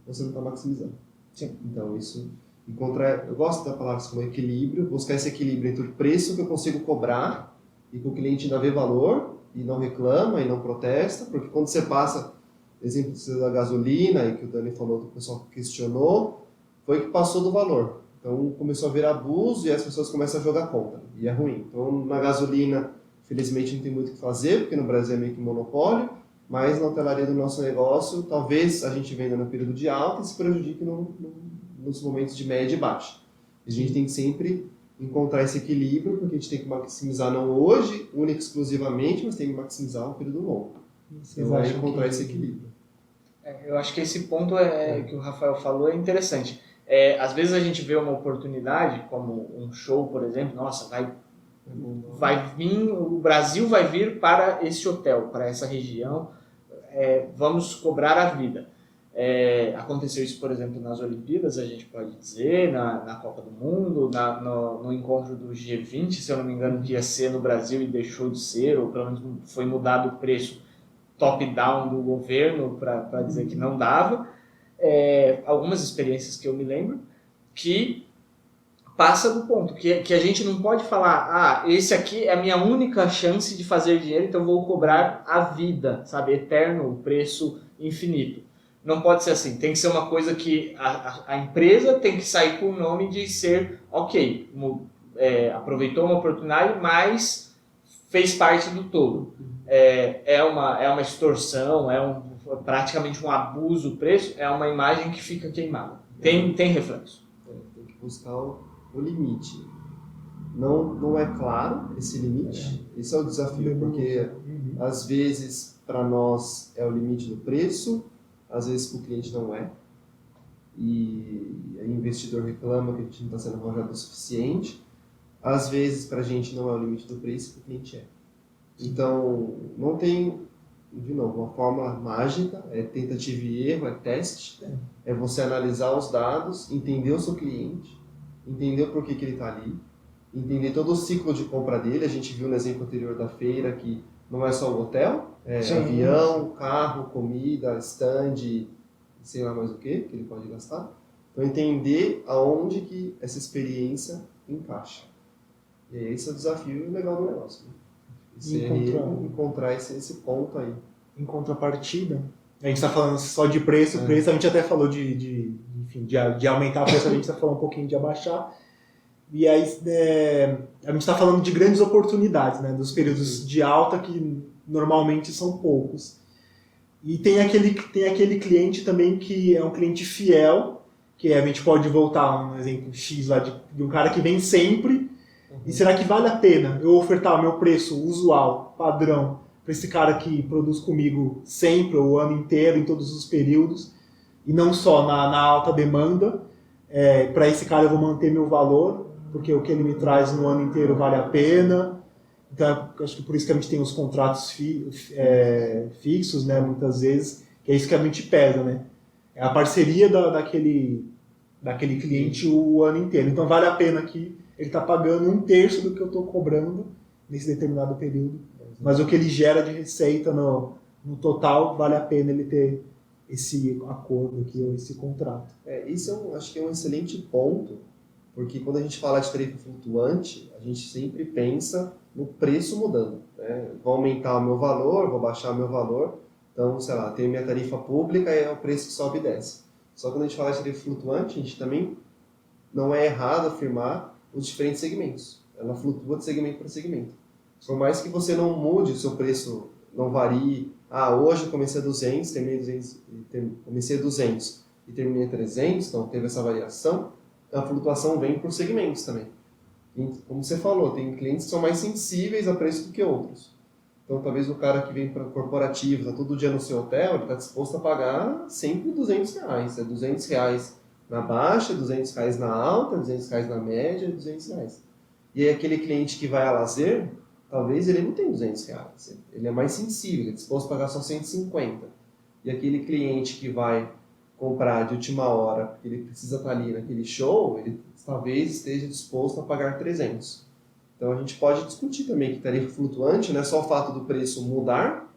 você não está maximizando. Sim. Então, isso... eu gosto da palavra que você falou, equilíbrio, buscar esse equilíbrio entre o preço que eu consigo cobrar e que o cliente ainda vê valor e não reclama e não protesta, porque quando você passa, exemplo da gasolina e que o Dani falou, que o pessoal questionou, foi que passou do valor. Então começou a haver abuso e as pessoas começam a jogar contra, e é ruim. Então na gasolina, felizmente não tem muito o que fazer, porque no Brasil é meio que monopólio, mas na hotelaria do nosso negócio, talvez a gente venda no período de alta e se prejudique nos momentos de média e baixa. A gente tem que sempre encontrar esse equilíbrio, porque a gente tem que maximizar não hoje, única e exclusivamente, mas tem que maximizar um período longo. Então é encontrar esse equilíbrio. Eu acho que esse ponto que o Rafael falou é interessante. Às vezes a gente vê uma oportunidade, como um show, por exemplo, nossa, vai vir, o Brasil vai vir para esse hotel, para essa região, vamos cobrar a vida. Aconteceu isso, por exemplo, nas Olimpíadas, a gente pode dizer, na Copa do Mundo, no encontro do G20, se eu não me engano, que ia ser no Brasil e deixou de ser, ou pelo menos foi mudado o preço top-down do governo para dizer que não dava. Algumas experiências que eu me lembro, que passa do ponto, que a gente não pode falar, esse aqui é a minha única chance de fazer dinheiro, então eu vou cobrar a vida, sabe, eterno, o preço infinito. Não pode ser assim, tem que ser uma coisa que a empresa tem que sair com o nome de ser, ok, aproveitou uma oportunidade, mas fez parte do todo. É uma extorsão, praticamente um abuso do preço, é uma imagem que fica queimada. Tem reflexo. Tem que buscar o limite. Não é claro esse limite, esse é o desafio, porque às vezes para nós é o limite do preço, às vezes para o cliente não é, e aí o investidor reclama que a gente não está sendo arrojado o suficiente, às vezes para a gente não é o limite do preço, para o cliente é. Então, não tem, de novo, uma fórmula mágica, é tentativa e erro, é teste, é você analisar os dados, entender o seu cliente, entender o porquê que ele está ali, entender todo o ciclo de compra dele. A gente viu no exemplo anterior da feira que não é só o hotel, avião, carro, comida, stand, sei lá mais o que ele pode gastar. Então, entender aonde que essa experiência encaixa. E esse é o desafio legal do negócio, né? Encontrar esse ponto aí. Em contrapartida, a gente está falando só de preço, a gente até falou de aumentar o preço, a gente está falando um pouquinho de abaixar. E aí a gente está falando de grandes oportunidades, né, dos períodos de alta que normalmente são poucos. E tem aquele cliente também que é um cliente fiel, que a gente pode voltar um exemplo X lá de um cara que vem sempre. E será que vale a pena eu ofertar o meu preço usual, padrão, para esse cara que produz comigo sempre, o ano inteiro, em todos os períodos, e não só na alta demanda? Para esse cara eu vou manter meu valor, porque o que ele me traz no ano inteiro vale a pena. Então, acho que por isso que a gente tem os contratos fixos, né, muitas vezes, que é isso que a gente pesa, né? É a parceria daquele cliente o ano inteiro. Então, vale a pena que ele está pagando 1/3 do que eu estou cobrando nesse determinado período. Mas o que ele gera de receita no total, vale a pena ele ter esse acordo aqui, ou esse contrato. Isso acho que é um excelente ponto, porque quando a gente fala de tarifa flutuante, a gente sempre pensa no preço mudando, né? Vou aumentar o meu valor, vou baixar o meu valor. Então, sei lá, tem minha tarifa pública e é o preço que sobe e desce. Só que quando a gente fala de tarifa flutuante, a gente também não é errado afirmar os diferentes segmentos. Ela flutua de segmento para segmento. Por mais que você não mude, o seu preço não varie. Hoje eu comecei a 200, comecei a 200 e terminei a 300, então teve essa variação. A flutuação vem por segmentos também. E, como você falou, tem clientes que são mais sensíveis a preço do que outros. Então, talvez o cara que vem para o corporativo, está todo dia no seu hotel, ele está disposto a pagar sempre R$200. É R$200 na baixa, R$200 na alta, R$200 na média, R$200. E aí aquele cliente que vai a lazer, talvez ele não tenha R$200. Ele é mais sensível, ele é disposto a pagar só 150. E aquele cliente que vai comprar de última hora, porque ele precisa estar ali naquele show, ele talvez esteja disposto a pagar 300. Então a gente pode discutir também que tarifa flutuante não é só o fato do preço mudar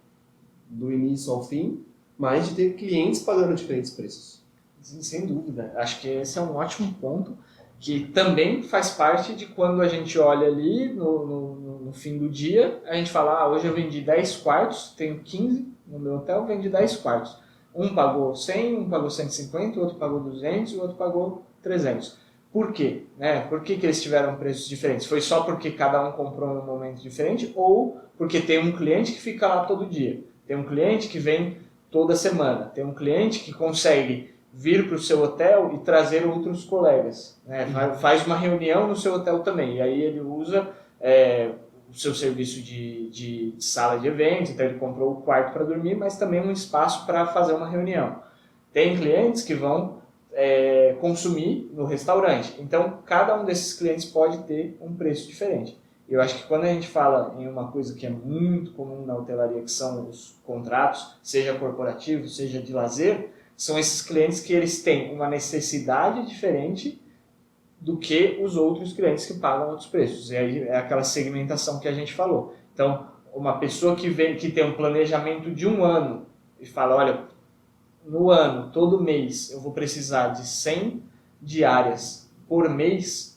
do início ao fim, mas de ter clientes pagando diferentes preços. Sim, sem dúvida. Acho que esse é um ótimo ponto, que também faz parte de quando a gente olha ali no fim do dia, a gente fala, hoje eu vendi 10 quartos, tenho 15 no meu hotel, vendi 10 quartos. Um pagou 100, um pagou 150, o outro pagou 200 e o outro pagou 300. Por quê? Por que eles tiveram preços diferentes? Foi só porque cada um comprou num momento diferente ou porque tem um cliente que fica lá todo dia? Tem um cliente que vem toda semana, tem um cliente que consegue vir para o seu hotel e trazer outros colegas, né? Faz uma reunião no seu hotel também, e aí ele usa o seu serviço de sala de eventos, então ele comprou o quarto para dormir, mas também um espaço para fazer uma reunião. Tem clientes que vão consumir no restaurante, então cada um desses clientes pode ter um preço diferente. Eu acho que quando a gente fala em uma coisa que é muito comum na hotelaria, que são os contratos, seja corporativo, seja de lazer, são esses clientes que eles têm uma necessidade diferente do que os outros clientes que pagam outros preços. E aí é aquela segmentação que a gente falou. Então, uma pessoa que tem um planejamento de um ano e fala, olha, no ano, todo mês, eu vou precisar de 100 diárias por mês,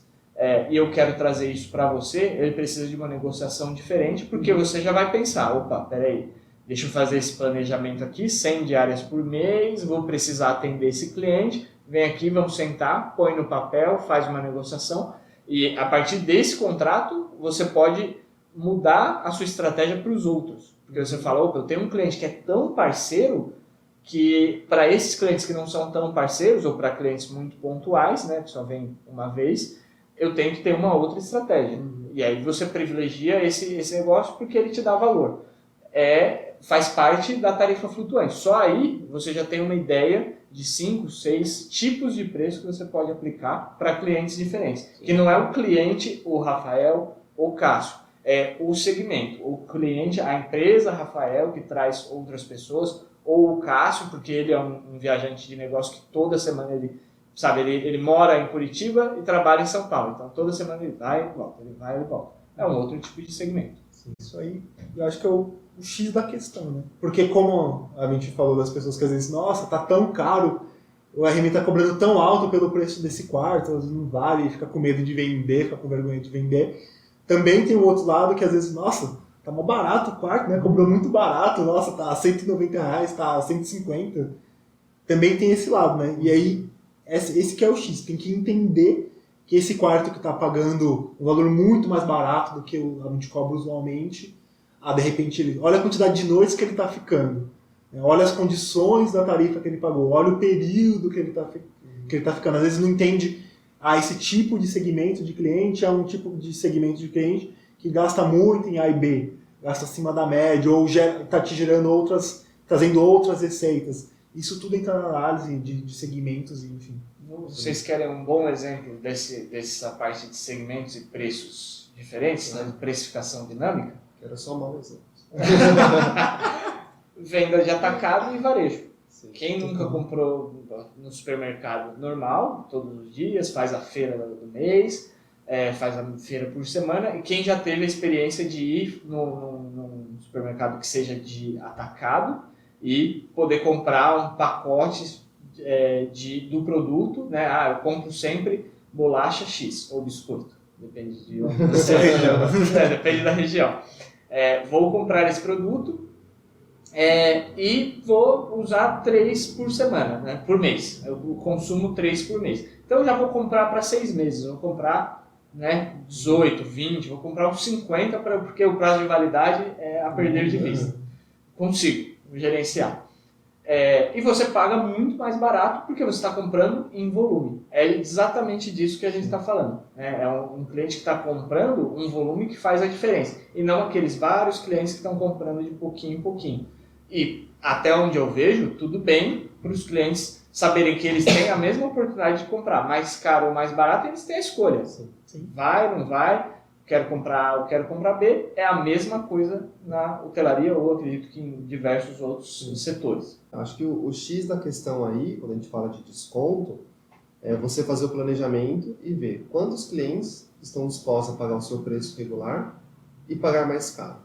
e eu quero trazer isso para você, ele precisa de uma negociação diferente, porque você já vai pensar, opa, peraí, deixa eu fazer esse planejamento aqui, 100 diárias por mês, vou precisar atender esse cliente, vem aqui, vamos sentar, põe no papel, faz uma negociação, e a partir desse contrato, você pode mudar a sua estratégia para os outros. Porque você fala, opa, eu tenho um cliente que é tão parceiro, que para esses clientes que não são tão parceiros, ou para clientes muito pontuais, né, que só vem uma vez, eu tenho que ter uma outra estratégia. E aí você privilegia esse negócio porque ele te dá valor. Faz parte da tarifa flutuante. Só aí você já tem uma ideia de 5, 6 tipos de preço que você pode aplicar para clientes diferentes. Que não é o cliente, o Rafael ou o Cássio. É o segmento. O cliente, a empresa Rafael, que traz outras pessoas, ou o Cássio, porque ele é um viajante de negócio que toda semana ele mora em Curitiba e trabalha em São Paulo. Então toda semana ele vai e volta, ele vai e volta. É um outro tipo de segmento. Sim, isso aí, eu acho que é o X da questão, né? Porque como a gente falou das pessoas que às vezes, nossa, tá tão caro, o RM tá cobrando tão alto pelo preço desse quarto, às vezes não vale, fica com medo de vender, fica com vergonha de vender. Também tem o outro lado que às vezes, nossa, tá mó barato o quarto, né? Cobrou muito barato, nossa, tá R$190, tá R$150. Também tem esse lado, né? E aí, esse que é o X, tem que entender que esse quarto que está pagando um valor muito mais barato do que a gente cobra usualmente, de repente, olha a quantidade de noites que ele está ficando, né? Olha as condições da tarifa que ele pagou, olha o período que ele tá ficando. Às vezes não entende, esse tipo de segmento de cliente é um tipo de segmento de cliente que gasta muito em A e B, gasta acima da média, ou está te gerando trazendo outras receitas. Isso tudo entra na análise de segmentos, enfim. Vocês querem um bom exemplo dessa parte de segmentos e preços diferentes, né? Precificação dinâmica? Quero só mal exemplo. Venda de atacado e varejo. Sim. Quem nunca comprou no supermercado normal, todos os dias, faz a feira do mês, faz a feira por semana, e quem já teve a experiência de ir num supermercado que seja de atacado e poder comprar um pacote do produto, né? Eu compro sempre bolacha X ou biscoito, depende de onde você depende da região. Vou comprar esse produto e vou usar 3 por semana, né? Por mês. Eu consumo 3 por mês. Então eu já vou comprar para 6 meses, eu vou comprar, né, 18, 20, vou comprar uns 50 porque o prazo de validade é a perder de vista. Consigo gerenciar. E você paga muito mais barato porque você está comprando em volume. É exatamente disso que a gente está falando. É um cliente que está comprando um volume que faz a diferença. E não aqueles vários clientes que estão comprando de pouquinho em pouquinho. E até onde eu vejo, tudo bem para os clientes saberem que eles têm a mesma oportunidade de comprar mais caro ou mais barato, eles têm a escolha. Sim. Vai, não vai, quero comprar A ou quero comprar B, é a mesma coisa na hotelaria ou acredito que em diversos outros setores. Acho que o X da questão aí, quando a gente fala de desconto, é você fazer o planejamento e ver quantos clientes estão dispostos a pagar o seu preço regular e pagar mais caro.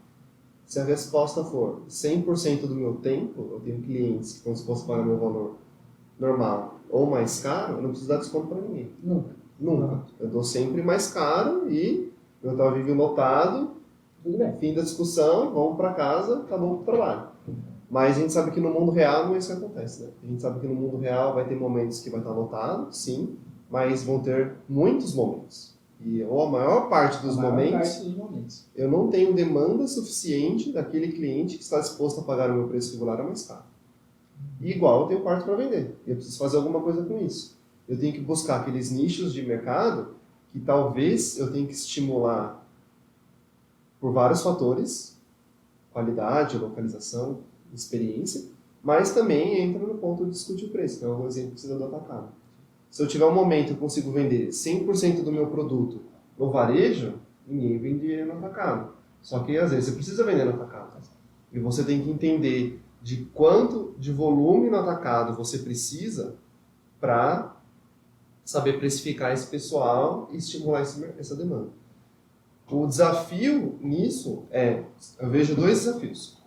Se a resposta for 100% do meu tempo, eu tenho clientes que estão dispostos a pagar meu valor normal ou mais caro, eu não preciso dar desconto para ninguém. Nunca. Eu dou sempre mais caro e meu hotel vive lotado, Tudo bem. fim da discussão, vamos para casa, acabou o trabalho. Mas a gente sabe que no mundo real não é isso que acontece, né? A gente sabe que no mundo real vai ter momentos que vai estar lotado, sim, mas vão ter muitos momentos. Ou a maior parte dos momentos, eu não tenho demanda suficiente daquele cliente que está disposto a pagar o meu preço regular a mais caro. E igual eu tenho quarto para vender. Eu preciso fazer alguma coisa com isso. Eu tenho que buscar aqueles nichos de mercado que talvez eu tenha que estimular por vários fatores, qualidade, localização, experiência, mas também entra no ponto de discutir o preço, que é um exemplo que você deu do atacado. Se eu tiver um momento que eu consigo vender 100% do meu produto no varejo, ninguém vende no atacado. Só que às vezes você precisa vender no atacado. E você tem que entender de quanto de volume no atacado você precisa para saber precificar esse pessoal e estimular essa demanda. O desafio nisso eu vejo dois desafios.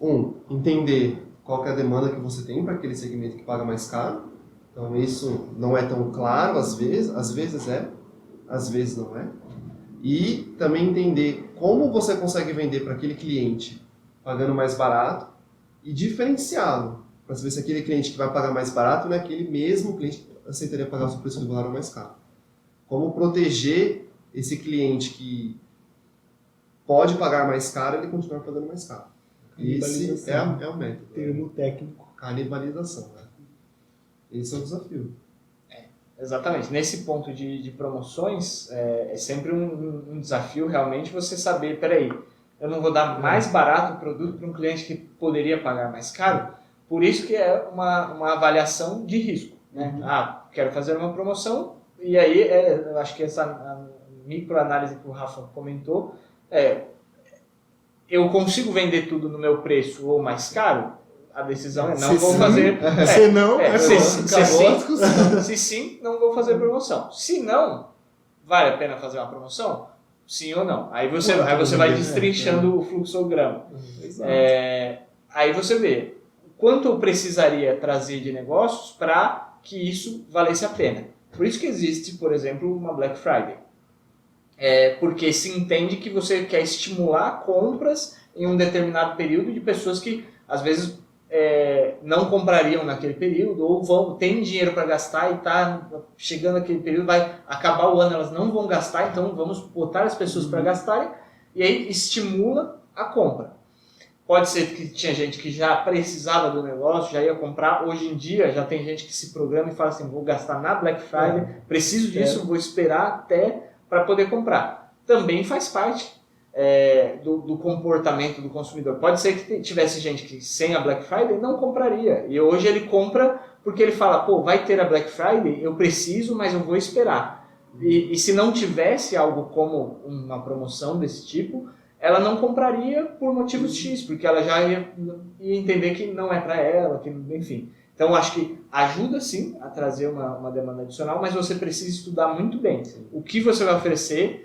Entender qual que é a demanda que você tem para aquele segmento que paga mais caro. Então isso não é tão claro às vezes é, às vezes não é. E também entender como você consegue vender para aquele cliente pagando mais barato e diferenciá-lo, para saber se aquele cliente que vai pagar mais barato não é aquele mesmo cliente que aceitaria pagar o seu preço regular ou mais caro. Como proteger esse cliente que pode pagar mais caro e ele continuar pagando mais caro. Esse é o método. Termo técnico. Canibalização. Né? Esse é o desafio. Exatamente. Nesse ponto de promoções, é sempre um desafio realmente você saber, peraí, eu não vou dar mais barato o produto para um cliente que poderia pagar mais caro, por isso que é uma avaliação de risco. Né? Quero fazer uma promoção, e aí eu acho que essa microanálise que o Rafa comentou, eu consigo vender tudo no meu preço ou mais caro? A decisão é não vou fazer. Se não, se sim, não vou fazer promoção. Se não, vale a pena fazer uma promoção? Sim ou não? Aí você vai destrinchando o fluxograma. Aí você vê quanto eu precisaria trazer de negócios para que isso valesse a pena. Por isso que existe, por exemplo, uma Black Friday. Porque se entende que você quer estimular compras em um determinado período de pessoas que, às vezes, não comprariam naquele período ou têm dinheiro para gastar e está chegando aquele período, vai acabar o ano, elas não vão gastar, então vamos botar as pessoas para gastarem e aí estimula a compra. Pode ser que tinha gente que já precisava do negócio, já ia comprar. Hoje em dia já tem gente que se programa e fala assim, vou gastar na Black Friday, preciso disso, vou esperar até para poder comprar. Também faz parte do comportamento do consumidor. Pode ser que tivesse gente que sem a Black Friday não compraria. E hoje ele compra porque ele fala, vai ter a Black Friday, eu preciso, mas eu vou esperar. E se não tivesse algo como uma promoção desse tipo, ela não compraria por motivos X, porque ela já ia entender que não é para ela, que, enfim. Então, acho que ajuda, sim, a trazer uma demanda adicional, mas você precisa estudar muito bem o que você vai oferecer,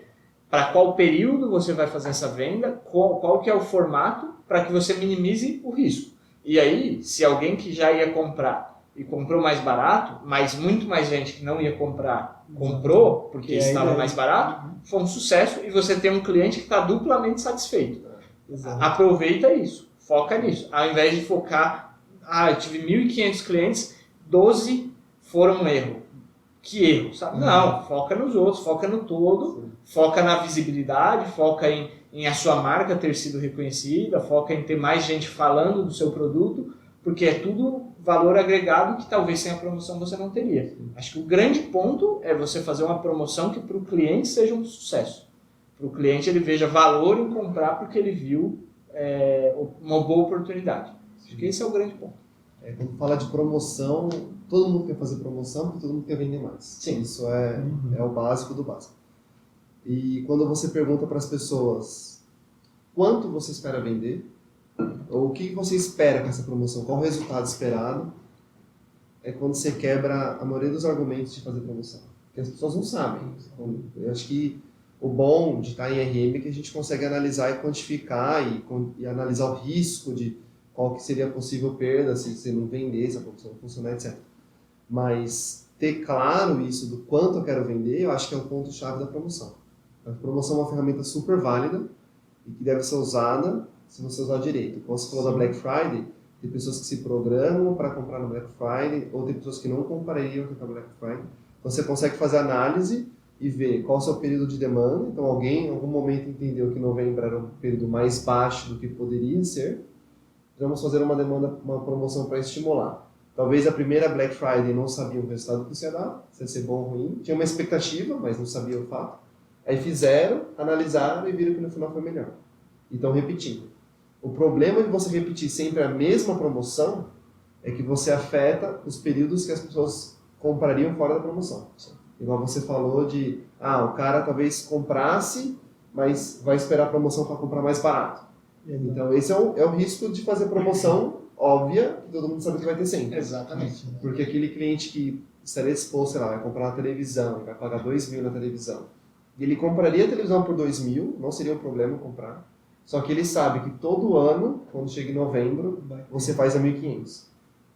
para qual período você vai fazer essa venda, qual que é o formato, para que você minimize o risco. E aí, se alguém que já ia comprar e comprou mais barato, mas muito mais gente que não ia comprar comprou, porque estava mais barato, foi um sucesso e você tem um cliente que está duplamente satisfeito. Aproveita isso, foca nisso. Ao invés de focar, eu tive 1.500 clientes, 12 foram um erro. Que erro, sabe? Não, foca nos outros, foca no todo, foca na visibilidade, foca em a sua marca ter sido reconhecida, foca em ter mais gente falando do seu produto, porque é tudo valor agregado que talvez sem a promoção você não teria. Acho que o grande ponto é você fazer uma promoção que para o cliente seja um sucesso. Para o cliente ele veja valor em comprar porque ele viu uma boa oportunidade. Acho que esse é o grande ponto. Quando fala de promoção, todo mundo quer fazer promoção porque todo mundo quer vender mais. Sim. Isso é o básico do básico. E quando você pergunta para as pessoas quanto você espera vender, ou o que você espera com essa promoção, qual o resultado esperado, é quando você quebra a maioria dos argumentos de fazer promoção. Porque as pessoas não sabem. Então, eu acho que o bom de estar em RM é que a gente consegue analisar e quantificar e analisar o risco de qual que seria a possível perda se você não vender, se a promoção não funcionar, etc. Mas ter claro isso do quanto eu quero vender, eu acho que é o ponto-chave da promoção. A promoção é uma ferramenta super válida e que deve ser usada se você usar direito. Como você falou da Black Friday, tem pessoas que se programam para comprar no Black Friday, ou tem pessoas que não comprariam para Black Friday. Então você consegue fazer análise e ver qual é o seu período de demanda. Então alguém em algum momento entendeu que novembro era um período mais baixo do que poderia ser. Então vamos fazer uma promoção para estimular. Talvez a primeira Black Friday não sabia o resultado que isso ia dar, se ia ser bom ou ruim. Tinha uma expectativa, mas não sabia o fato. Aí fizeram, analisaram e viram que no final foi melhor. E estão repetindo. O problema de você repetir sempre a mesma promoção é que você afeta os períodos que as pessoas comprariam fora da promoção. Igual você falou de, o cara talvez comprasse, mas vai esperar a promoção para comprar mais barato. Então esse é o risco de fazer promoção óbvia, que todo mundo sabe que vai ter sempre. Exatamente. Porque aquele cliente que estaria disposto, sei lá, vai comprar uma televisão, vai pagar 2.000 na televisão, ele compraria a televisão por 2.000, não seria um problema comprar, só que ele sabe que todo ano, quando chega em novembro, você faz a 1.500.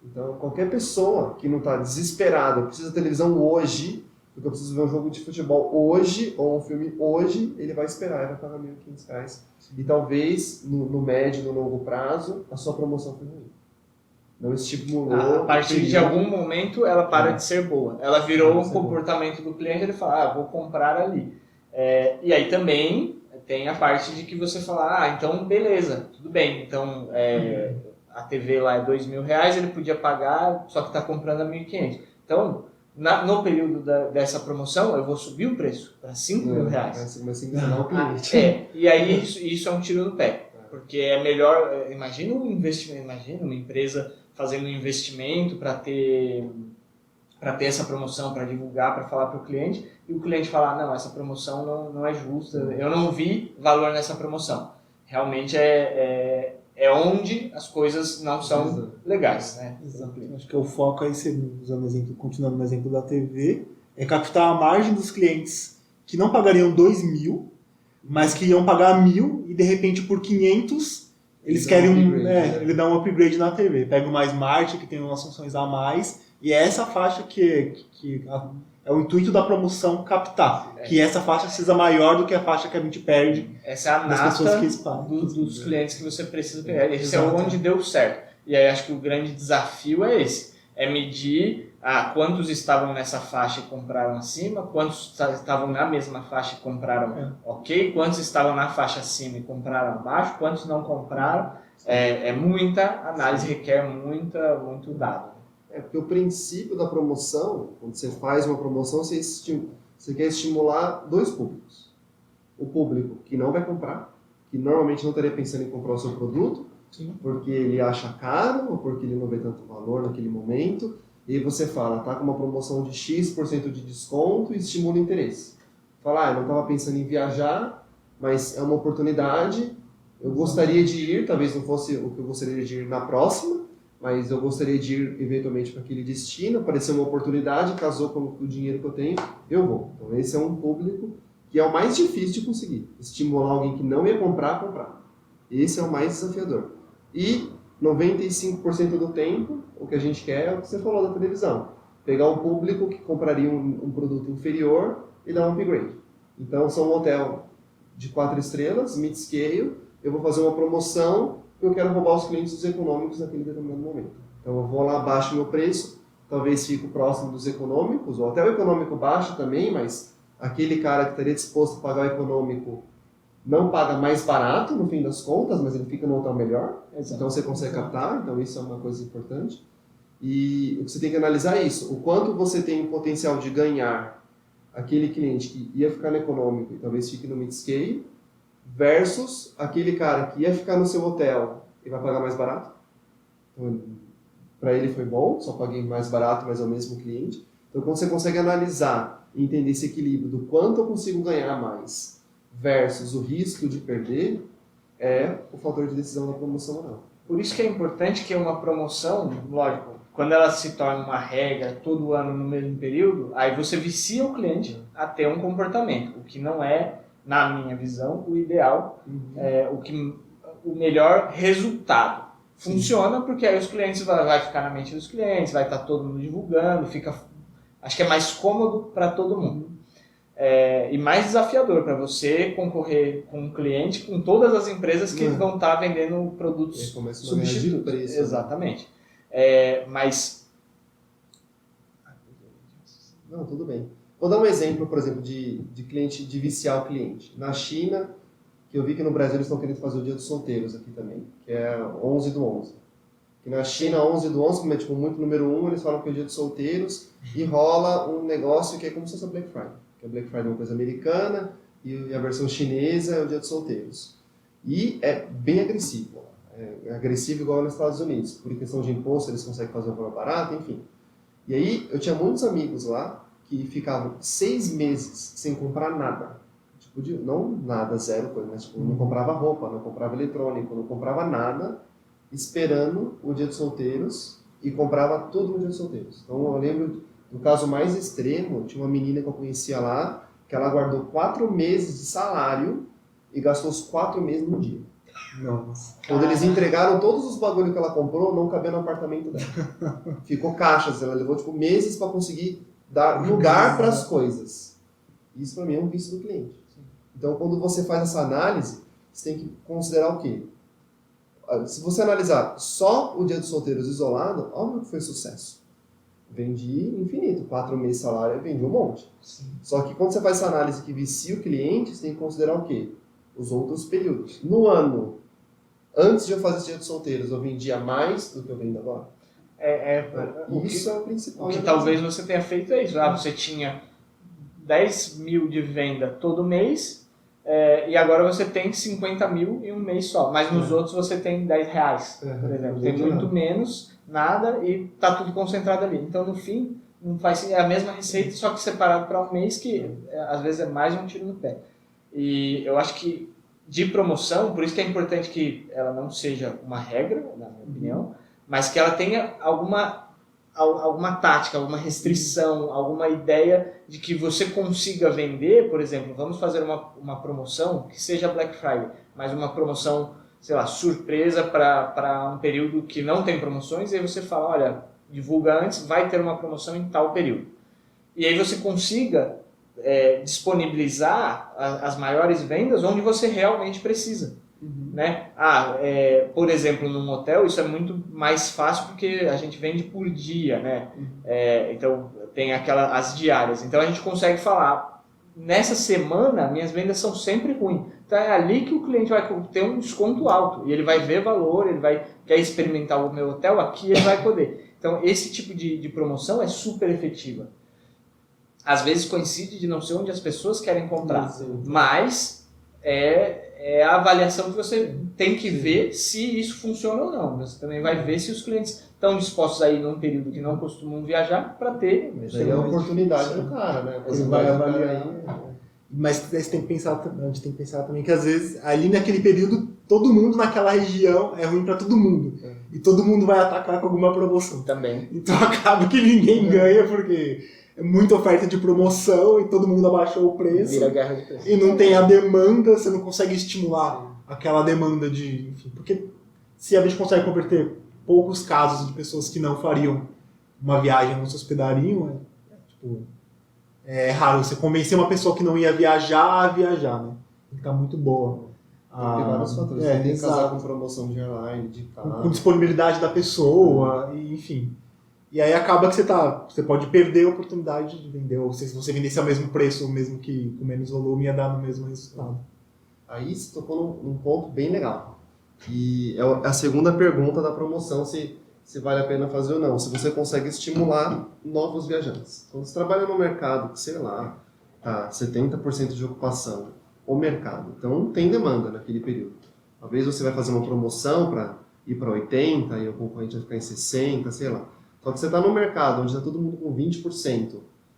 Então, qualquer pessoa que não está desesperada, precisa de televisão hoje, porque eu preciso ver um jogo de futebol hoje, ou um filme hoje, ele vai esperar e vai pagar R$1.500. E talvez, no médio e no longo prazo, a sua promoção foi ruim. Não estimulou. A partir de algum momento, ela para de ser boa. Ela virou um comportamento do cliente, ele fala, vou comprar ali. E aí também tem a parte de que você fala, então beleza, tudo bem. Então, a TV lá é R$2.000, ele podia pagar, só que está comprando a 1.500. Então, no período dessa promoção, eu vou subir o preço para R$5.000. Você começa a enganar o cliente. E aí isso é um tiro no pé. Porque é melhor, imagina um investimento, imagina uma empresa fazendo um investimento para ter essa promoção, para divulgar, para falar para o cliente, e o cliente falar, não, essa promoção não é justa, eu não vi valor nessa promoção. Realmente é onde as coisas não são legais, né? Exato. Acho que o foco aí, usando exemplo, continuando no exemplo da TV, é captar a margem dos clientes que não pagariam 2.000, mas que iam pagar 1.000 e de repente por 500 eles querem ele dá um upgrade na TV. Pega uma Smart que tem umas funções a mais e é essa faixa que é o intuito da promoção captar. Que essa faixa seja maior do que a faixa que a gente perde. Essa é a nata dos clientes que você precisa pegar. Esse é onde deu certo. E aí acho que o grande desafio é esse. É medir quantos estavam nessa faixa e compraram acima, quantos estavam na mesma faixa e compraram ok, quantos estavam na faixa acima e compraram abaixo, quantos não compraram. Muita análise, requer muito dado. Porque o princípio da promoção, quando você faz uma promoção, você quer estimular dois públicos. O público que não vai comprar, que normalmente não estaria pensando em comprar o seu produto, porque ele acha caro ou porque ele não vê tanto valor naquele momento. E aí você fala, tá com uma promoção de X% de desconto e estimula o interesse. Fala, eu não estava pensando em viajar, mas é uma oportunidade, eu gostaria de ir, talvez não fosse o que eu gostaria de ir na próxima, mas eu gostaria de ir eventualmente para aquele destino, apareceu uma oportunidade, casou com o dinheiro que eu tenho, eu vou. Então esse é um público que é o mais difícil de conseguir, estimular alguém que não ia comprar a comprar. Esse é o mais desafiador. E 95% do tempo, o que a gente quer é o que você falou da televisão. Pegar um público que compraria um produto inferior e dar um upgrade. Então, sou um hotel de 4 estrelas, mid-scale, eu vou fazer uma promoção porque eu quero roubar os clientes dos econômicos naquele determinado momento. Então, eu vou lá, baixo meu preço, talvez fico próximo dos econômicos, ou até o econômico baixo também, mas aquele cara que estaria disposto a pagar o econômico não paga mais barato, no fim das contas, mas ele fica no hotel melhor. Então você consegue captar, então isso é uma coisa importante. E o que você tem que analisar é isso, o quanto você tem o potencial de ganhar aquele cliente que ia ficar no econômico e talvez fique no mid-scale, versus aquele cara que ia ficar no seu hotel e vai pagar mais barato. Então, para ele foi bom, só paguei mais barato, mas é o mesmo cliente. Então quando você consegue analisar e entender esse equilíbrio do quanto eu consigo ganhar mais versus o risco de perder, é o fator de decisão da promoção ou não. Por isso que é importante que uma promoção, lógico, quando ela se torna uma regra todo ano no mesmo período, aí você vicia o cliente a ter um comportamento, o que não é, na minha visão, o ideal, o melhor resultado. Funciona porque aí os clientes vai ficar na mente dos clientes, vai estar todo mundo divulgando, acho que é mais cômodo para todo mundo. E mais desafiador para você concorrer com um cliente, com todas as empresas que vão estar vendendo produtos substitutos. Preço, exatamente. Mas... Não, tudo bem. Vou dar um exemplo, por exemplo, de cliente, de viciar o cliente. Na China, que eu vi que no Brasil eles estão querendo fazer o Dia dos Solteiros aqui também, que é 11/11. Que na China, 11/11, como é tipo muito número 1, eles falam que é o Dia dos Solteiros e rola um negócio que é como se fosse a Black Friday. Que a Black Friday é uma coisa americana e a versão chinesa é o Dia dos Solteiros. E é bem agressivo. É agressivo igual nos Estados Unidos. Por questão de imposto, eles conseguem fazer uma forma barata, enfim. E aí, eu tinha muitos amigos lá que ficavam 6 meses sem comprar nada. Tipo, não nada, zero coisa, mas tipo, não comprava roupa, não comprava eletrônico, não comprava nada, esperando o Dia dos Solteiros e comprava tudo no Dia dos Solteiros. Então, eu lembro do caso mais extremo, tinha uma menina que eu conhecia lá, que ela guardou 4 meses de salário e gastou os 4 meses no dia. Nossa. Quando eles entregaram todos os bagulhos que ela comprou, não cabia no apartamento dela. Ficou caixas, ela levou tipo meses para conseguir dar lugar para as coisas. Isso para mim é um vício do cliente. Então, quando você faz essa análise, você tem que considerar o quê? Se você analisar só o Dia dos Solteiros isolado, óbvio que foi sucesso. Vendi infinito, 4 meses de salário, vendi um monte. Sim. Só que quando você faz essa análise que vicia o cliente, você tem que considerar o quê? Os outros períodos. No ano, antes de eu fazer esse Dia dos Solteiros, eu vendia mais do que eu vendo agora? Isso é o principal. O que talvez você tenha feito é isso. Você tinha 10 mil de venda todo mês, e agora você tem 50 mil em um mês só. Mas nos outros você tem 10 reais, por exemplo. Tem muito menos, nada, e está tudo concentrado ali. Então, no fim, não faz, é a mesma receita, só que separado para um mês, que às vezes é mais um tiro no pé. E eu acho que de promoção, por isso que é importante que ela não seja uma regra, na minha opinião, mas que ela tenha alguma tática, alguma restrição, alguma ideia de que você consiga vender. Por exemplo, vamos fazer uma promoção que seja Black Friday, mas uma promoção, sei lá, surpresa para um período que não tem promoções, e aí você fala, olha, divulga antes, vai ter uma promoção em tal período. E aí você consiga disponibilizar as maiores vendas onde você realmente precisa. Né? Por exemplo, num hotel isso é muito mais fácil porque a gente vende por dia, né? Então tem as diárias, então a gente consegue falar, nessa semana minhas vendas são sempre ruins, então é ali que o cliente vai ter um desconto alto e ele vai ver valor, quer experimentar o meu hotel, aqui ele vai poder. Então esse tipo de promoção é super efetiva. Às vezes coincide de não ser onde as pessoas querem comprar, mas é a avaliação que você tem que ver se isso funciona ou não. Você também vai ver se os clientes estão dispostos a ir num período que não costumam viajar para ter. Mas aí é a oportunidade do cara, né? Você vai avaliar. Mas a gente tem que pensar também que às vezes ali naquele período todo mundo naquela região é ruim para todo mundo. E todo mundo vai atacar com alguma promoção. Também. Então acaba que ninguém ganha porque é muita oferta de promoção e todo mundo abaixou o preço. Vira guerra de preço. E não tem a demanda, você não consegue estimular aquela demanda de... Enfim, porque se a gente consegue converter poucos casos de pessoas que não fariam uma viagem, não se hospedariam, é raro você convencer uma pessoa que não ia viajar a viajar, né? Tem que estar muito boa. Tem vários fatores. Tem que casar com promoção de airline, de carro. Com disponibilidade da pessoa, e, enfim... E aí acaba que você pode perder a oportunidade de vender, ou se você vendesse ao mesmo preço, mesmo que com menos volume, ia dar no mesmo resultado. Aí você tocou num ponto bem legal. E é a segunda pergunta da promoção, se vale a pena fazer ou não. Se você consegue estimular novos viajantes. Quando você trabalha no mercado, que sei lá, tá 70% de ocupação, o mercado. Então tem demanda naquele período. Talvez você vai fazer uma promoção para ir para 80% e o concorrente vai ficar em 60%, sei lá. Só que você está no mercado onde está todo mundo com 20%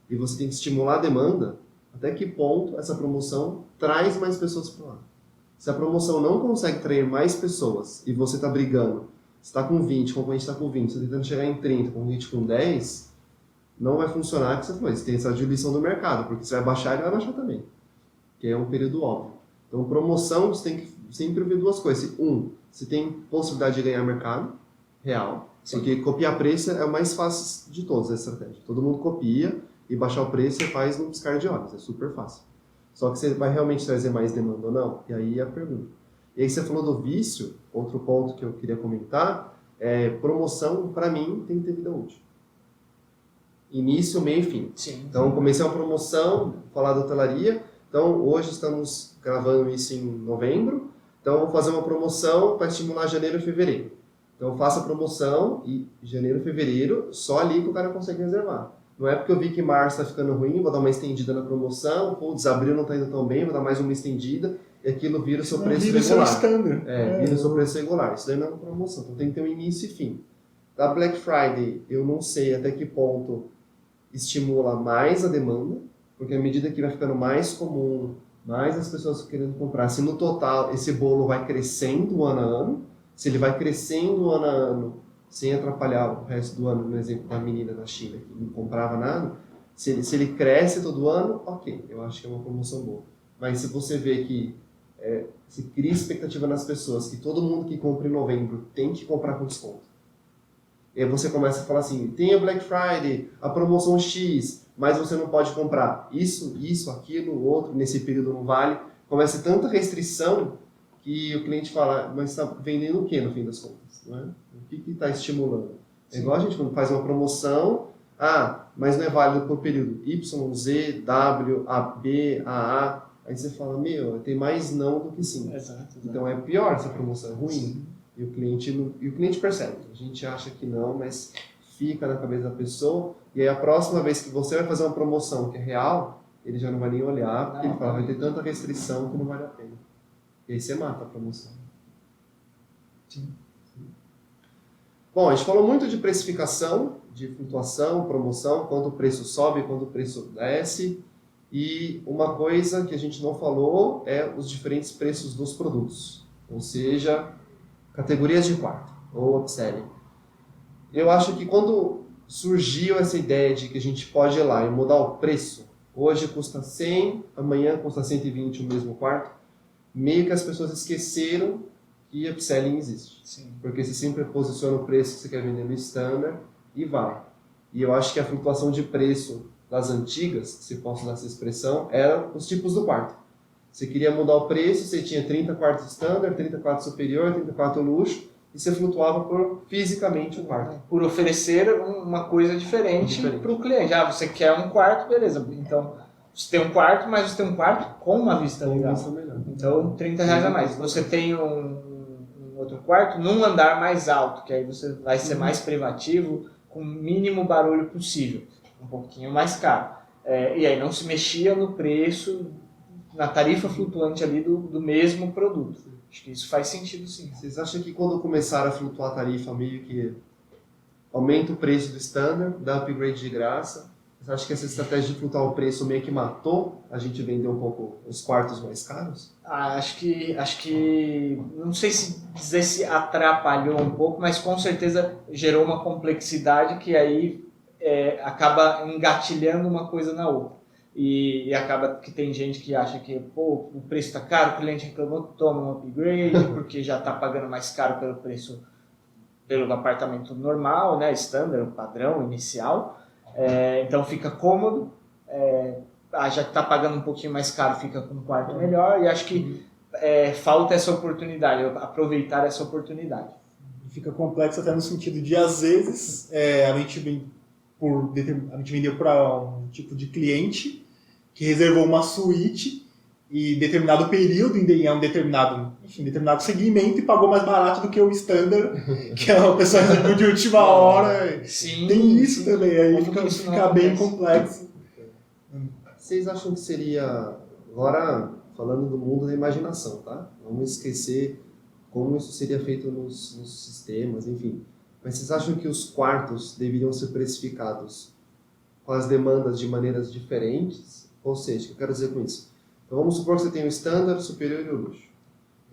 e você tem que estimular a demanda, até que ponto essa promoção traz mais pessoas para lá? Se a promoção não consegue atrair mais pessoas e você está brigando, você está com 20, o concorrente está com 20, você está tentando chegar em 30, o concorrente com 10, não vai funcionar, que você falou, você tem essa diluição do mercado, porque você vai baixar e ele vai baixar também, que é um período óbvio. Então, promoção, você tem que sempre ver duas coisas. Você tem possibilidade de ganhar mercado real, porque copiar preço é o mais fácil de todas as estratégias. Todo mundo copia e baixar o preço você faz no piscar de olhos, é super fácil. Só que você vai realmente trazer mais demanda ou não? E aí é a pergunta. E aí você falou do vício, outro ponto que eu queria comentar, promoção, para mim, tem que ter vida útil. Início, meio e fim. Sim. Então, comecei uma promoção, falar da hotelaria. Então, hoje estamos gravando isso em novembro. Então, vou fazer uma promoção para estimular janeiro e fevereiro. Então, eu faço a promoção e janeiro e fevereiro, só ali que o cara consegue reservar. Não é porque eu vi que março está ficando ruim, vou dar uma estendida na promoção, putz, abril não está indo tão bem, vou dar mais uma estendida, e aquilo vira o seu preço regular. Vira o seu standard. Vira o seu preço regular. Isso daí não é uma promoção. Então, tem que ter um início e fim. Da Black Friday, eu não sei até que ponto estimula mais a demanda, porque à medida que vai ficando mais comum, mais as pessoas querendo comprar, se no total esse bolo vai crescendo ano a ano, se ele vai crescendo ano a ano, sem atrapalhar o resto do ano, no exemplo da menina da China, que não comprava nada, se ele cresce todo ano, ok, eu acho que é uma promoção boa. Mas se você vê que se cria expectativa nas pessoas, que todo mundo que compra em novembro tem que comprar com desconto, e aí você começa a falar assim, tem a Black Friday, a promoção X, mas você não pode comprar isso, aquilo, outro, nesse período não vale. Começa tanta restrição que o cliente fala, mas está vendendo o que no fim das contas? Não é? O que está estimulando? É igual a gente quando faz uma promoção, mas não é válido por período Y, Z, W, AB, AA. Aí você fala, tem mais não do que sim. Exato. Então é pior essa promoção, é ruim. Sim. E o cliente percebe. A gente acha que não, mas fica na cabeça da pessoa. E aí a próxima vez que você vai fazer uma promoção que é real, ele já não vai nem olhar, porque ele fala, vai ter tanta restrição que não vale a pena. E aí você mata a promoção. Sim. Bom, a gente falou muito de precificação, de flutuação, promoção, quando o preço sobe, quando o preço desce. E uma coisa que a gente não falou é os diferentes preços dos produtos. Ou seja, categorias de quarto, ou upselling. Eu acho que quando surgiu essa ideia de que a gente pode ir lá e mudar o preço, hoje custa 100, amanhã custa 120 o mesmo quarto, meio que as pessoas esqueceram que upselling existe. Sim. Porque você sempre posiciona o preço que você quer vender no standard e vai. E eu acho que a flutuação de preço das antigas, se posso usar essa expressão, eram os tipos do quarto. Você queria mudar o preço, você tinha 30 quartos standard, 30 quartos superior, 30 quartos luxo, e você flutuava por fisicamente o quarto. Por oferecer uma coisa diferente para o cliente. Você quer um quarto, beleza. Então, você tem um quarto, mas você tem um quarto com uma vista legal. Então, R$30 a mais. Você tem um outro quarto num andar mais alto, que aí você vai ser mais privativo, com o mínimo barulho possível. Um pouquinho mais caro. E aí não se mexia no preço, na tarifa flutuante ali do mesmo produto. Acho que isso faz sentido, sim. Vocês acham que quando começaram a flutuar a tarifa, meio que aumenta o preço do standard, dá upgrade de graça? Você acha que essa estratégia de flutuar o preço meio que matou a gente vender um pouco os quartos mais caros? Acho que não sei se dizer se atrapalhou um pouco, mas com certeza gerou uma complexidade que aí acaba engatilhando uma coisa na outra. E acaba que tem gente que acha que o preço está caro, o cliente reclamou, toma um upgrade, porque já está pagando mais caro pelo preço, pelo apartamento normal, né, standard, padrão, inicial. Então fica cômodo, já que está pagando um pouquinho mais caro, fica com um quarto melhor, e acho que falta essa oportunidade, aproveitar essa oportunidade. Fica complexo até no sentido de, às vezes, a gente vendeu para um tipo de cliente que reservou uma suíte e determinado período, em um determinado segmento, e pagou mais barato do que o standard, que é uma pessoa de última hora. Sim, tem isso sim. também, aí fica bem complexo. Vocês acham que seria, agora falando do mundo da imaginação, tá? Vamos esquecer como isso seria feito nos sistemas, enfim. Mas vocês acham que os quartos deveriam ser precificados com as demandas de maneiras diferentes. Ou seja, o que eu quero dizer com isso? Então vamos supor que você tem o standard, o superior e o luxo.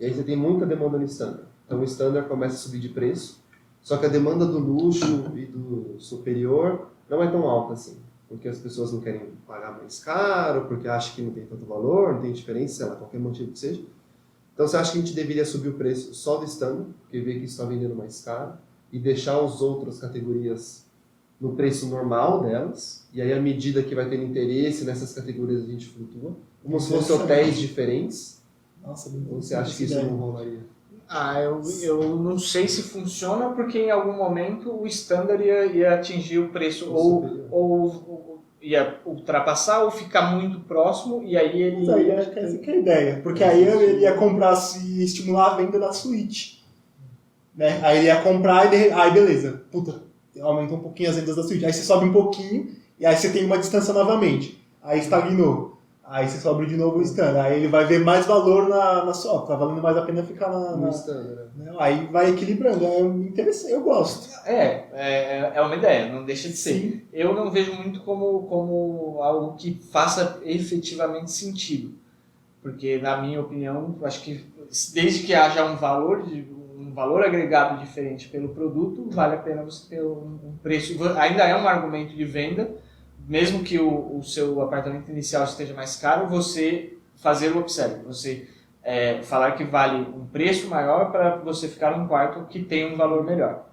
E aí você tem muita demanda no standard. Então o standard começa a subir de preço, só que a demanda do luxo e do superior não é tão alta assim. Porque as pessoas não querem pagar mais caro, porque acham que não tem tanto valor, não tem diferença, sei lá, qualquer motivo que seja. Então você acha que a gente deveria subir o preço só do standard, porque vê que está vendendo mais caro, e deixar as outras categorias no preço normal delas, e aí à medida que vai ter interesse nessas categorias a gente flutua, como se fossem hotéis diferentes. Nossa, Ou você acha que isso não rolaria? Eu não sei se funciona, porque em algum momento o standard ia atingir o preço, ou ia ultrapassar, ou ficar muito próximo, e aí ele... Mas aí acho que essa que é a ideia, porque aí ele ia comprar e estimular a venda da suíte. Né? Aí ele ia comprar e aí beleza, puta, aumenta um pouquinho as vendas da suíte. Aí você sobe um pouquinho e aí você tem uma distância novamente. Aí estagnou. Aí você sobe de novo o standard. Aí ele vai ver mais valor na sua. Tá valendo mais a pena ficar no standard. Né? Aí vai equilibrando. É interessante, eu gosto. É uma ideia, não deixa de ser. Sim. Eu não vejo muito como algo que faça efetivamente sentido. Porque, na minha opinião, acho que desde que haja um valor agregado diferente pelo produto, vale a pena você ter um preço. Ainda é um argumento de venda, mesmo que o seu apartamento inicial esteja mais caro, você fazer o upselling, você falar que vale um preço maior para você ficar num quarto que tem um valor melhor.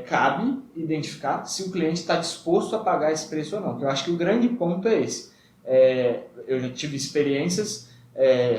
Cabe identificar se o cliente está disposto a pagar esse preço ou não, porque eu acho que o grande ponto é esse. Eu já tive experiências,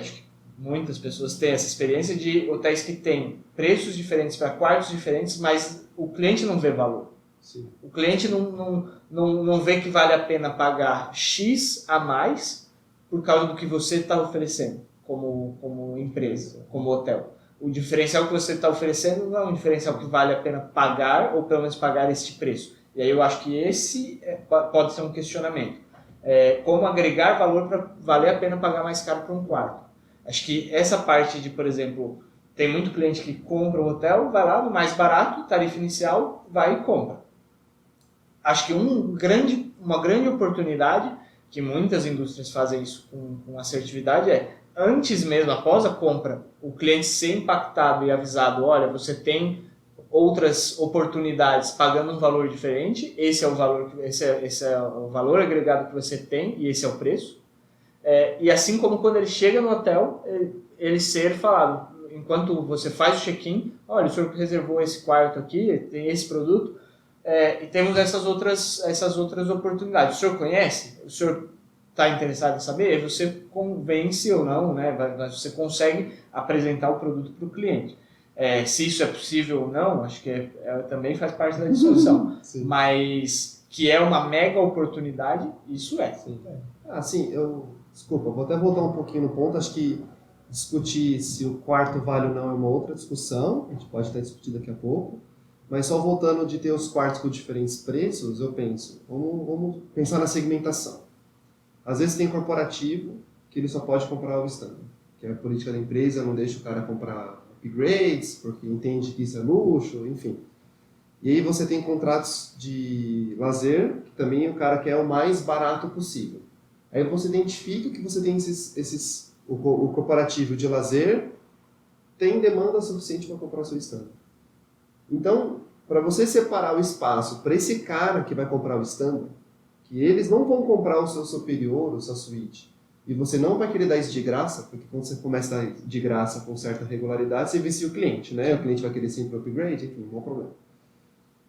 acho que muitas pessoas têm essa experiência de hotéis que têm preços diferentes para quartos diferentes, mas o cliente não vê valor. Sim. O cliente não vê que vale a pena pagar X a mais por causa do que você está oferecendo como empresa, como hotel. O diferencial que você está oferecendo não é um diferencial que vale a pena pagar, ou pelo menos pagar este preço. E aí eu acho que esse pode ser um questionamento. Como agregar valor para valer a pena pagar mais caro para um quarto. Acho que essa parte de, por exemplo, tem muito cliente que compra o hotel, vai lá no mais barato, tarifa inicial, vai e compra. Acho que uma grande oportunidade, que muitas indústrias fazem isso com assertividade, antes mesmo, após a compra, o cliente ser impactado e avisado, olha, você tem outras oportunidades pagando um valor diferente, esse é o valor agregado que você tem e esse é o preço. E assim como quando ele chega no hotel, ele ser falado, enquanto você faz o check-in, olha, o senhor reservou esse quarto aqui, tem esse produto, e temos essas outras oportunidades. O senhor conhece? O senhor está interessado em saber? Você convence ou não, né? Você consegue apresentar o produto para o cliente. Se isso é possível ou não, acho que também faz parte da discussão. Mas que é uma mega oportunidade, isso é. Sim. Desculpa, vou até voltar um pouquinho no ponto. Acho que discutir se o quarto vale ou não é uma outra discussão. A gente pode até discutir daqui a pouco. Mas só voltando de ter os quartos com diferentes preços, eu penso, vamos pensar na segmentação. Às vezes tem corporativo que ele só pode comprar o standard, que é a política da empresa, não deixa o cara comprar upgrades, porque entende que isso é luxo, enfim. E aí você tem contratos de lazer, que também o cara quer o mais barato possível. Aí você identifica que você tem o corporativo de lazer tem demanda suficiente para comprar o seu standard. Então, para você separar o espaço para esse cara que vai comprar o standard, que eles não vão comprar o seu superior, a sua suíte, e você não vai querer dar isso de graça, porque quando você começa a dar de graça com certa regularidade, você vicia o cliente, né? O cliente vai querer sempre upgrade, enfim, não é um problema.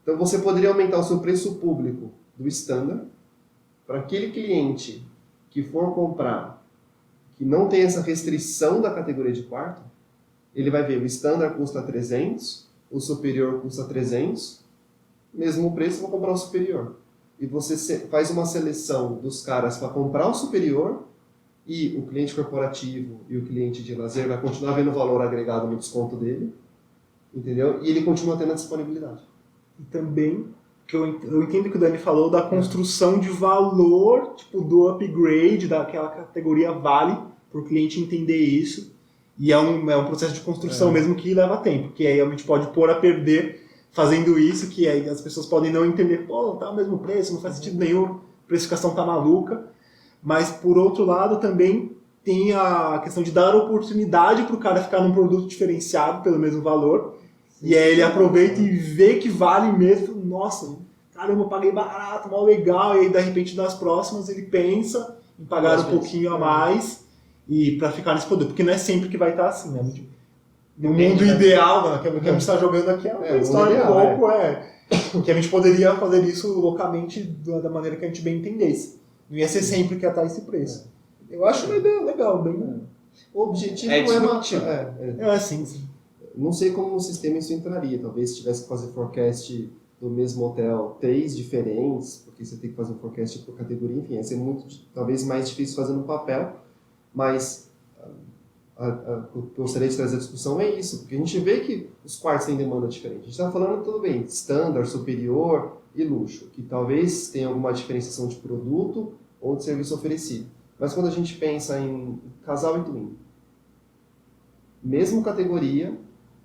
Então você poderia aumentar o seu preço público do standard para aquele cliente que for comprar, que não tem essa restrição da categoria de quarto, ele vai ver o standard custa 300, o superior custa 300, mesmo preço, vou comprar o superior. E você faz uma seleção dos caras para comprar o superior, e o cliente corporativo e o cliente de lazer vai continuar vendo o valor agregado no desconto dele, entendeu? E ele continua tendo a disponibilidade. E também, que eu entendo que o Dani falou da construção de valor, tipo, do upgrade, daquela categoria vale, para o cliente entender isso. E é um processo de construção mesmo que leva tempo, que aí realmente pode pôr a perder fazendo isso, que aí as pessoas podem não entender, pô, tá o mesmo preço, não faz sentido nenhum. precificação tá maluca, mas por outro lado também tem a questão de dar oportunidade para o cara ficar num produto diferenciado pelo mesmo valor, e aí ele aproveita e vê que vale mesmo, nossa, caramba, eu paguei barato, mal legal, e aí de repente nas próximas ele pensa em pagar um pouquinho a mais e para ficar nesse produto, porque não é sempre que vai estar assim, né? No mundo ideal, né, que a gente está jogando aqui é uma história um pouco, que a gente poderia fazer isso loucamente da maneira que a gente bem entendesse. Não ia ser sempre que ia estar esse preço. Eu acho uma ideia legal, bem... O objetivo É não é uma... disruptivo. Sim. Não sei como no sistema isso entraria. Talvez se tivesse que fazer forecast do mesmo hotel 3 diferentes, porque você tem que fazer um forecast por categoria, enfim, ia ser muito, talvez mais difícil fazer no papel, mas o que eu gostaria de trazer a discussão é isso, porque a gente vê que os quartos têm demanda diferente. A gente está falando, tudo bem, standard, superior e luxo, que talvez tenha alguma diferenciação de produto ou de serviço oferecido. Mas quando a gente pensa em casal e twin, mesma categoria,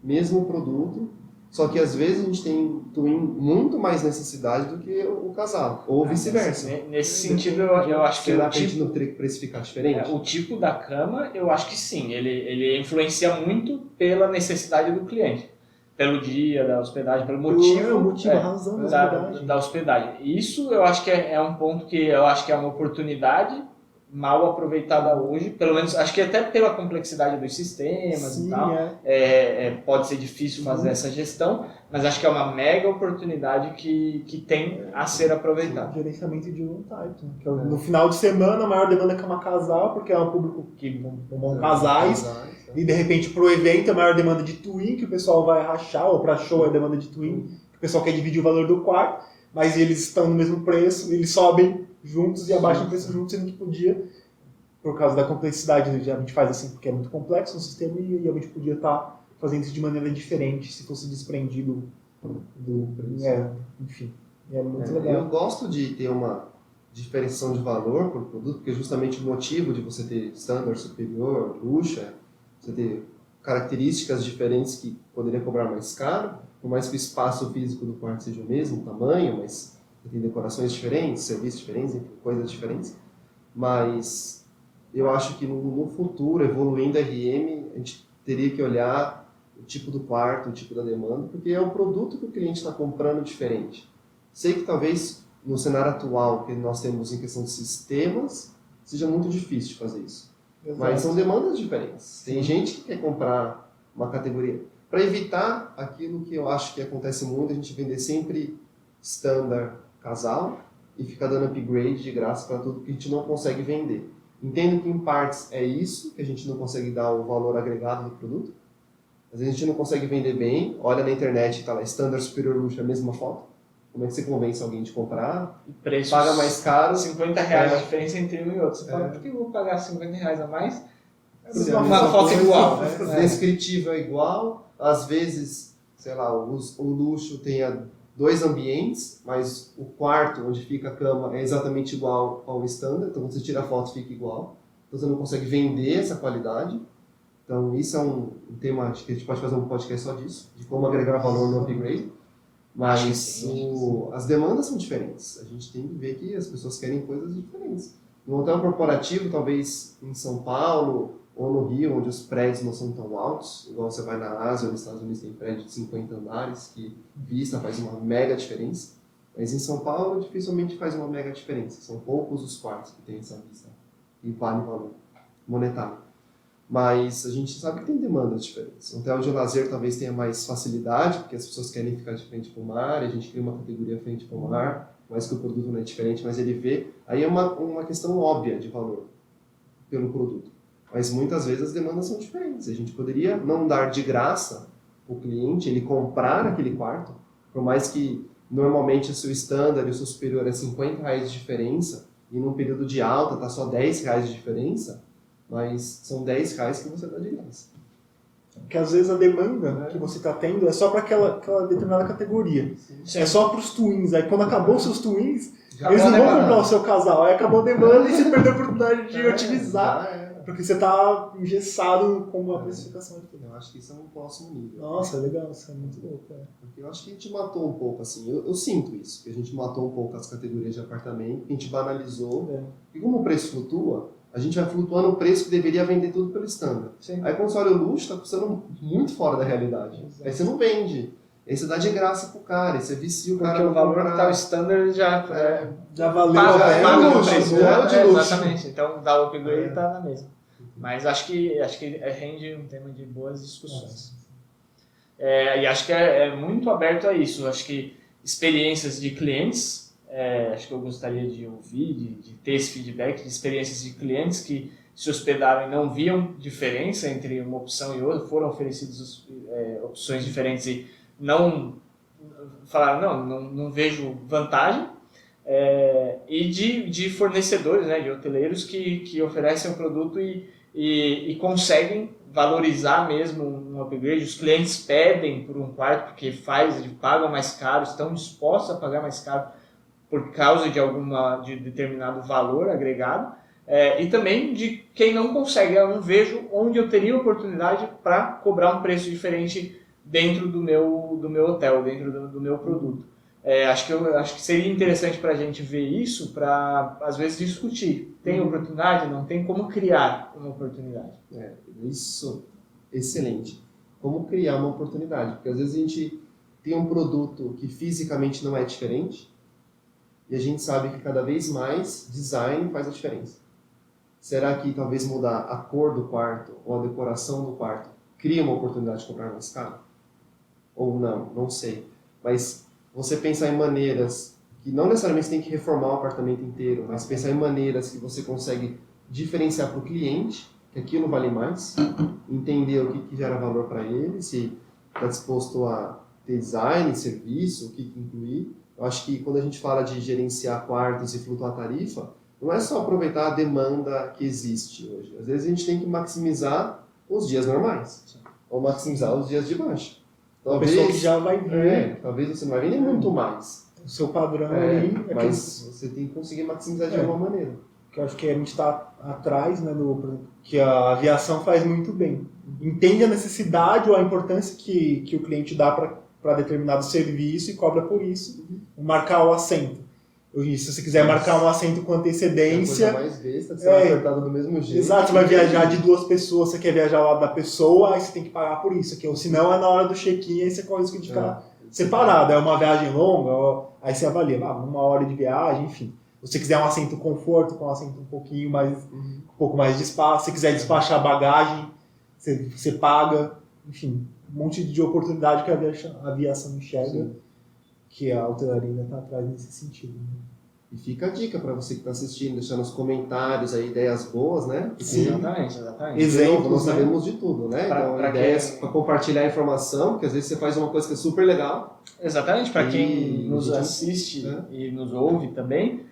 mesmo produto, só que às vezes a gente tem twin muito mais necessidade do que o casal, ou vice-versa. Nesse sentido, eu acho que será que a gente não teria que precificar diferente? o tipo da cama, eu acho que sim. Ele influencia muito pela necessidade do cliente. Pelo dia da hospedagem, pelo motivo, a razão da hospedagem. Da hospedagem. Isso eu acho que é um ponto que eu acho que é uma oportunidade mal aproveitada hoje, pelo menos acho que até pela complexidade dos sistemas e tal, pode ser difícil fazer essa gestão, mas acho que é uma mega oportunidade que tem a ser aproveitada. Gerenciamento de room type, que no final de semana a maior demanda é cama casal, porque é um público que vão casais, e de repente pro evento a maior demanda de twin, que o pessoal vai rachar, ou para show é demanda de twin, que o pessoal quer dividir o valor do quarto, mas eles estão no mesmo preço, eles sobem juntos e abaixam o preço juntos, sendo que podia, por causa da complexidade, a gente faz assim porque é muito complexo o sistema e a gente podia estar fazendo isso de maneira diferente se fosse desprendido do enfim, é muito legal. Eu gosto de ter uma diferenciação de valor por produto, porque justamente o motivo de você ter standard superior, luxo, você ter características diferentes que poderia cobrar mais caro, por mais que o espaço físico do quarto seja o mesmo, o tamanho, mas tem decorações diferentes, serviços diferentes, coisas diferentes, mas eu acho que no futuro, evoluindo a RM, a gente teria que olhar o tipo do quarto, o tipo da demanda, porque é o produto que o cliente está comprando diferente. Sei que talvez no cenário atual que nós temos em questão de sistemas, seja muito difícil de fazer isso. Exato. Mas são demandas diferentes. Tem gente que quer comprar uma categoria. Para evitar aquilo que eu acho que acontece muito, a gente vender sempre standard casal e ficar dando upgrade de graça para tudo que a gente não consegue vender. Entendo que em partes é isso, que a gente não consegue dar o valor agregado do produto. Às vezes a gente não consegue vender bem, olha na internet e está lá standard, superior, luxo, a mesma foto. Como é que você convence alguém de comprar? Preços, paga mais caro. R$50 a diferença entre um e outro. Você fala, por que eu vou pagar R$50 a mais? Uma foto igual. Descritivo é igual. Às vezes, sei lá, o luxo tem 2 ambientes, mas o quarto onde fica a cama é exatamente igual ao standard, então quando você tira a foto fica igual, então você não consegue vender essa qualidade. Então isso é um tema, acho que a gente pode fazer um podcast só disso, de como agregar valor no upgrade, mas as demandas são diferentes, a gente tem que ver que as pessoas querem coisas diferentes. No hotel corporativo, talvez em São Paulo ou no Rio, onde os prédios não são tão altos, igual você vai na Ásia ou nos Estados Unidos tem prédio de 50 andares, que vista faz uma mega diferença, mas em São Paulo dificilmente faz uma mega diferença, são poucos os quartos que tem essa vista e vale valor monetário. Mas a gente sabe que tem demandas diferentes. Um hotel de lazer talvez tenha mais facilidade, porque as pessoas querem ficar de frente para o mar, e a gente cria uma categoria frente para o mar, mas que o produto não é diferente, mas ele vê. Aí é uma questão óbvia de valor pelo produto. Mas muitas vezes as demandas são diferentes. A gente poderia não dar de graça para o cliente ele comprar aquele quarto, por mais que normalmente o seu standard e o seu superior é R$50 de diferença, e num período de alta está só R$10 de diferença, mas são R$10 que você dá de graça. Porque às vezes a demanda que você está tendo é só para aquela determinada categoria. Sim. É só para os twins. Aí quando acabou os seus twins, eles não vão comprar o seu casal. Aí acabou a demanda e você perdeu a oportunidade de otimizar porque você tá engessado com a precificação aqui. Eu acho que isso é um próximo nível. Nossa, legal, isso é muito louco. Porque eu acho que a gente matou um pouco, assim, eu sinto isso, que a gente matou um pouco as categorias de apartamento, a gente banalizou, e como o preço flutua, a gente vai flutuando o preço que deveria vender tudo pelo standard. Sim. Aí quando você olha o luxo, tá custando muito fora da realidade. Exato. Aí você não vende. Aí você dá de graça pro cara, aí você vicia o cara. Porque o valor comprar. que tá o standard já Já valeu, paga, já é paga um o luxo, preço. já é o de luxo. Exatamente. Então dá o upgrade e tá na mesma. Mas acho que rende um tema de boas discussões. E acho que é muito aberto a isso. Acho que experiências de clientes, acho que eu gostaria de ouvir, de ter esse feedback de experiências de clientes que se hospedaram e não viam diferença entre uma opção e outra, foram oferecidas opções diferentes e não falaram, não vejo vantagem. E de fornecedores, né, de hoteleiros que oferecem o produto e conseguem valorizar mesmo um upgrade. Os clientes pedem por um quarto porque pagam mais caro, estão dispostos a pagar mais caro por causa de determinado valor agregado. E também de quem não consegue. Eu não vejo onde eu teria oportunidade para cobrar um preço diferente dentro do meu hotel, dentro do meu produto. Acho que seria interessante para a gente ver isso, para às vezes discutir. Tem oportunidade? Não tem? Como criar uma oportunidade? Isso, excelente. Como criar uma oportunidade? Porque às vezes a gente tem um produto que fisicamente não é diferente e a gente sabe que cada vez mais design faz a diferença. Será que talvez mudar a cor do quarto ou a decoração do quarto cria uma oportunidade de comprar mais caro? Ou não? Não sei. Mas você pensar em maneiras que não necessariamente você tem que reformar o apartamento inteiro, mas pensar em maneiras que você consegue diferenciar para o cliente, que aquilo vale mais, entender o que gera valor para ele, se está disposto a ter design, serviço, o que incluir. Eu acho que quando a gente fala de gerenciar quartos e flutuar tarifa, não é só aproveitar a demanda que existe hoje. Às vezes a gente tem que maximizar os dias normais, ou maximizar os dias de baixa. A pessoa que já vai ver talvez você não vai vender muito mais. o seu padrão aí. Mas você tem que conseguir maximizar de alguma maneira. Que eu acho que a gente está atrás, né, que a aviação faz muito bem. Entende a necessidade ou a importância que o cliente dá para determinado serviço e cobra por isso. Marcar o assento. Se você quiser marcar um assento com antecedência... É a coisa mais besta, que você vai apertar do mesmo jeito. Exato, você vai viajar de 2 pessoas, você quer viajar ao lado da pessoa, aí você tem que pagar por isso. Ou senão é na hora do check-in, aí você corre o risco de ficar separado. É uma viagem longa, aí você avalia, 1 hora de viagem, enfim. Se você quiser um assento conforto, com um assento um pouquinho mais, um pouco mais de espaço, se quiser despachar bagagem, você paga, enfim, um monte de oportunidade que a aviação enxerga. Sim. Que a hotelaria ainda está atrás nesse sentido. Né? E fica a dica para você que está assistindo, deixar nos comentários aí ideias boas, né? Sim, exatamente. Exemplos, nós sabemos de tudo, né? Então, ideias para compartilhar informação, porque às vezes você faz uma coisa que é super legal. Exatamente, para quem nos assiste e nos ouve também,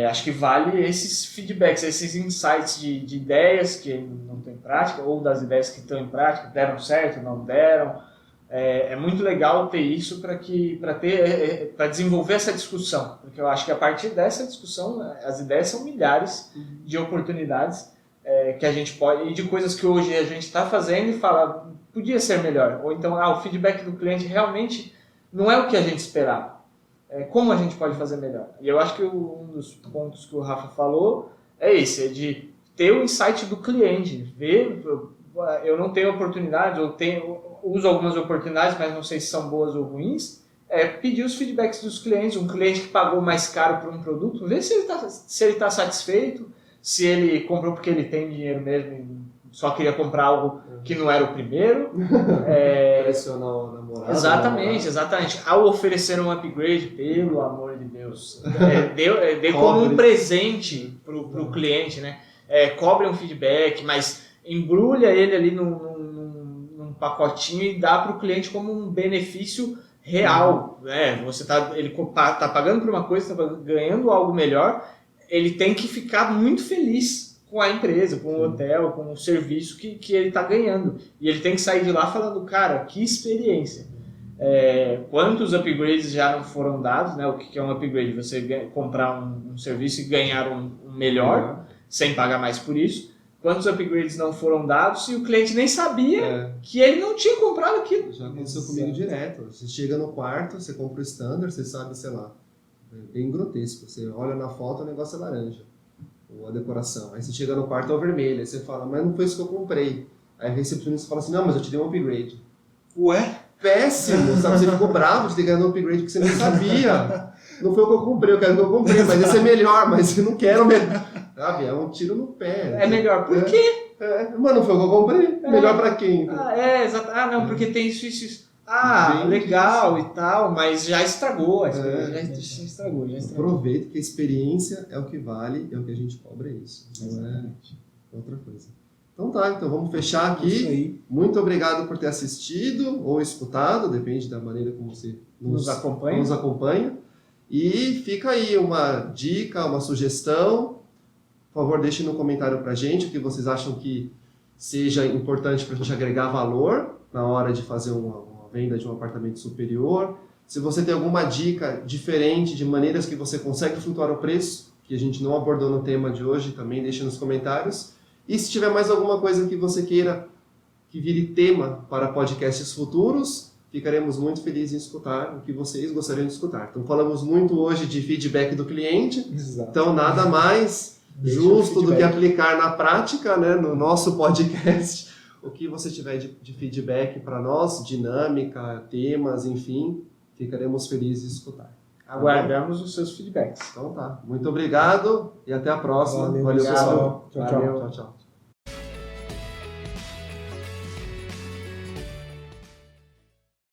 acho que vale esses feedbacks, esses insights de ideias que não estão em prática, ou das ideias que estão em prática, deram certo, não deram. É muito legal ter isso para desenvolver essa discussão, porque eu acho que a partir dessa discussão as ideias são milhares de oportunidades que a gente pode, e de coisas que hoje a gente está fazendo e fala, podia ser melhor, ou então o feedback do cliente realmente não é o que a gente esperava, como a gente pode fazer melhor. E eu acho que um dos pontos que o Rafa falou é esse, de ter o insight do cliente, ver, eu não tenho oportunidade, uso algumas oportunidades, mas não sei se são boas ou ruins, pedir os feedbacks dos clientes, um cliente que pagou mais caro por um produto, ver se ele tá satisfeito, se ele comprou porque ele tem dinheiro mesmo e só queria comprar algo que não era o primeiro. Pressionar o namorado. Exatamente. Ao oferecer um upgrade, pelo amor de Deus, dê como um presente pro cliente, né? Cobre um feedback, mas embrulha ele ali num pacotinho e dá para o cliente como um benefício real. Ele tá pagando por uma coisa, está ganhando algo melhor, ele tem que ficar muito feliz com a empresa, com o hotel, com o serviço que ele está ganhando. E ele tem que sair de lá falando, cara, que experiência. Quantos upgrades já não foram dados, né? O que é um upgrade? Você comprar um serviço e ganhar um melhor, sem pagar mais por isso. quantos upgrades não foram dados e o cliente nem sabia que ele não tinha comprado aquilo. Já aconteceu comigo direto. Você chega no quarto, você compra o standard, você sabe, sei lá, é bem grotesco. Você olha na foto, o negócio é laranja, ou a decoração. Aí você chega no quarto, é o vermelho. Aí você fala, mas não foi isso que eu comprei. Aí a recepcionista fala assim, não, mas eu te dei um upgrade. Ué? Péssimo, sabe? Você ficou bravo de ter ganhado um upgrade porque você nem sabia. Não foi o que eu comprei, eu quero o que eu comprei, mas esse é melhor, mas eu não quero melhor. Sabe? É um tiro no pé. É melhor. Por quê? Mas não foi o que eu comprei. Melhor pra quem? Exato. Ah, não, porque tem isso. Ah, Bem legal difícil. e tal, mas já estragou. Já estragou. Aproveita que a experiência é o que vale, é o que a gente cobra, é isso. Não é outra coisa. Então então vamos fechar aqui. Isso aí. Muito obrigado por ter assistido ou escutado, depende da maneira como você nos acompanha. E fica aí uma dica, uma sugestão. Por favor, deixe no comentário pra gente o que vocês acham que seja importante para a gente agregar valor na hora de fazer uma venda de um apartamento superior. Se você tem alguma dica diferente de maneiras que você consegue flutuar o preço, que a gente não abordou no tema de hoje, também deixe nos comentários. E se tiver mais alguma coisa que você queira que vire tema para podcasts futuros, ficaremos muito felizes em escutar o que vocês gostariam de escutar. Então falamos muito hoje de feedback do cliente, Exato. então nada mais justo do que aplicar na prática, né, no nosso podcast, o que você tiver de feedback para nós, dinâmica, temas, enfim, ficaremos felizes em escutar. Aguardamos os seus feedbacks. Então tá, muito obrigado e até a próxima. Valeu, Valeu pessoal. pessoal. Tchau, tchau. Tchau, tchau.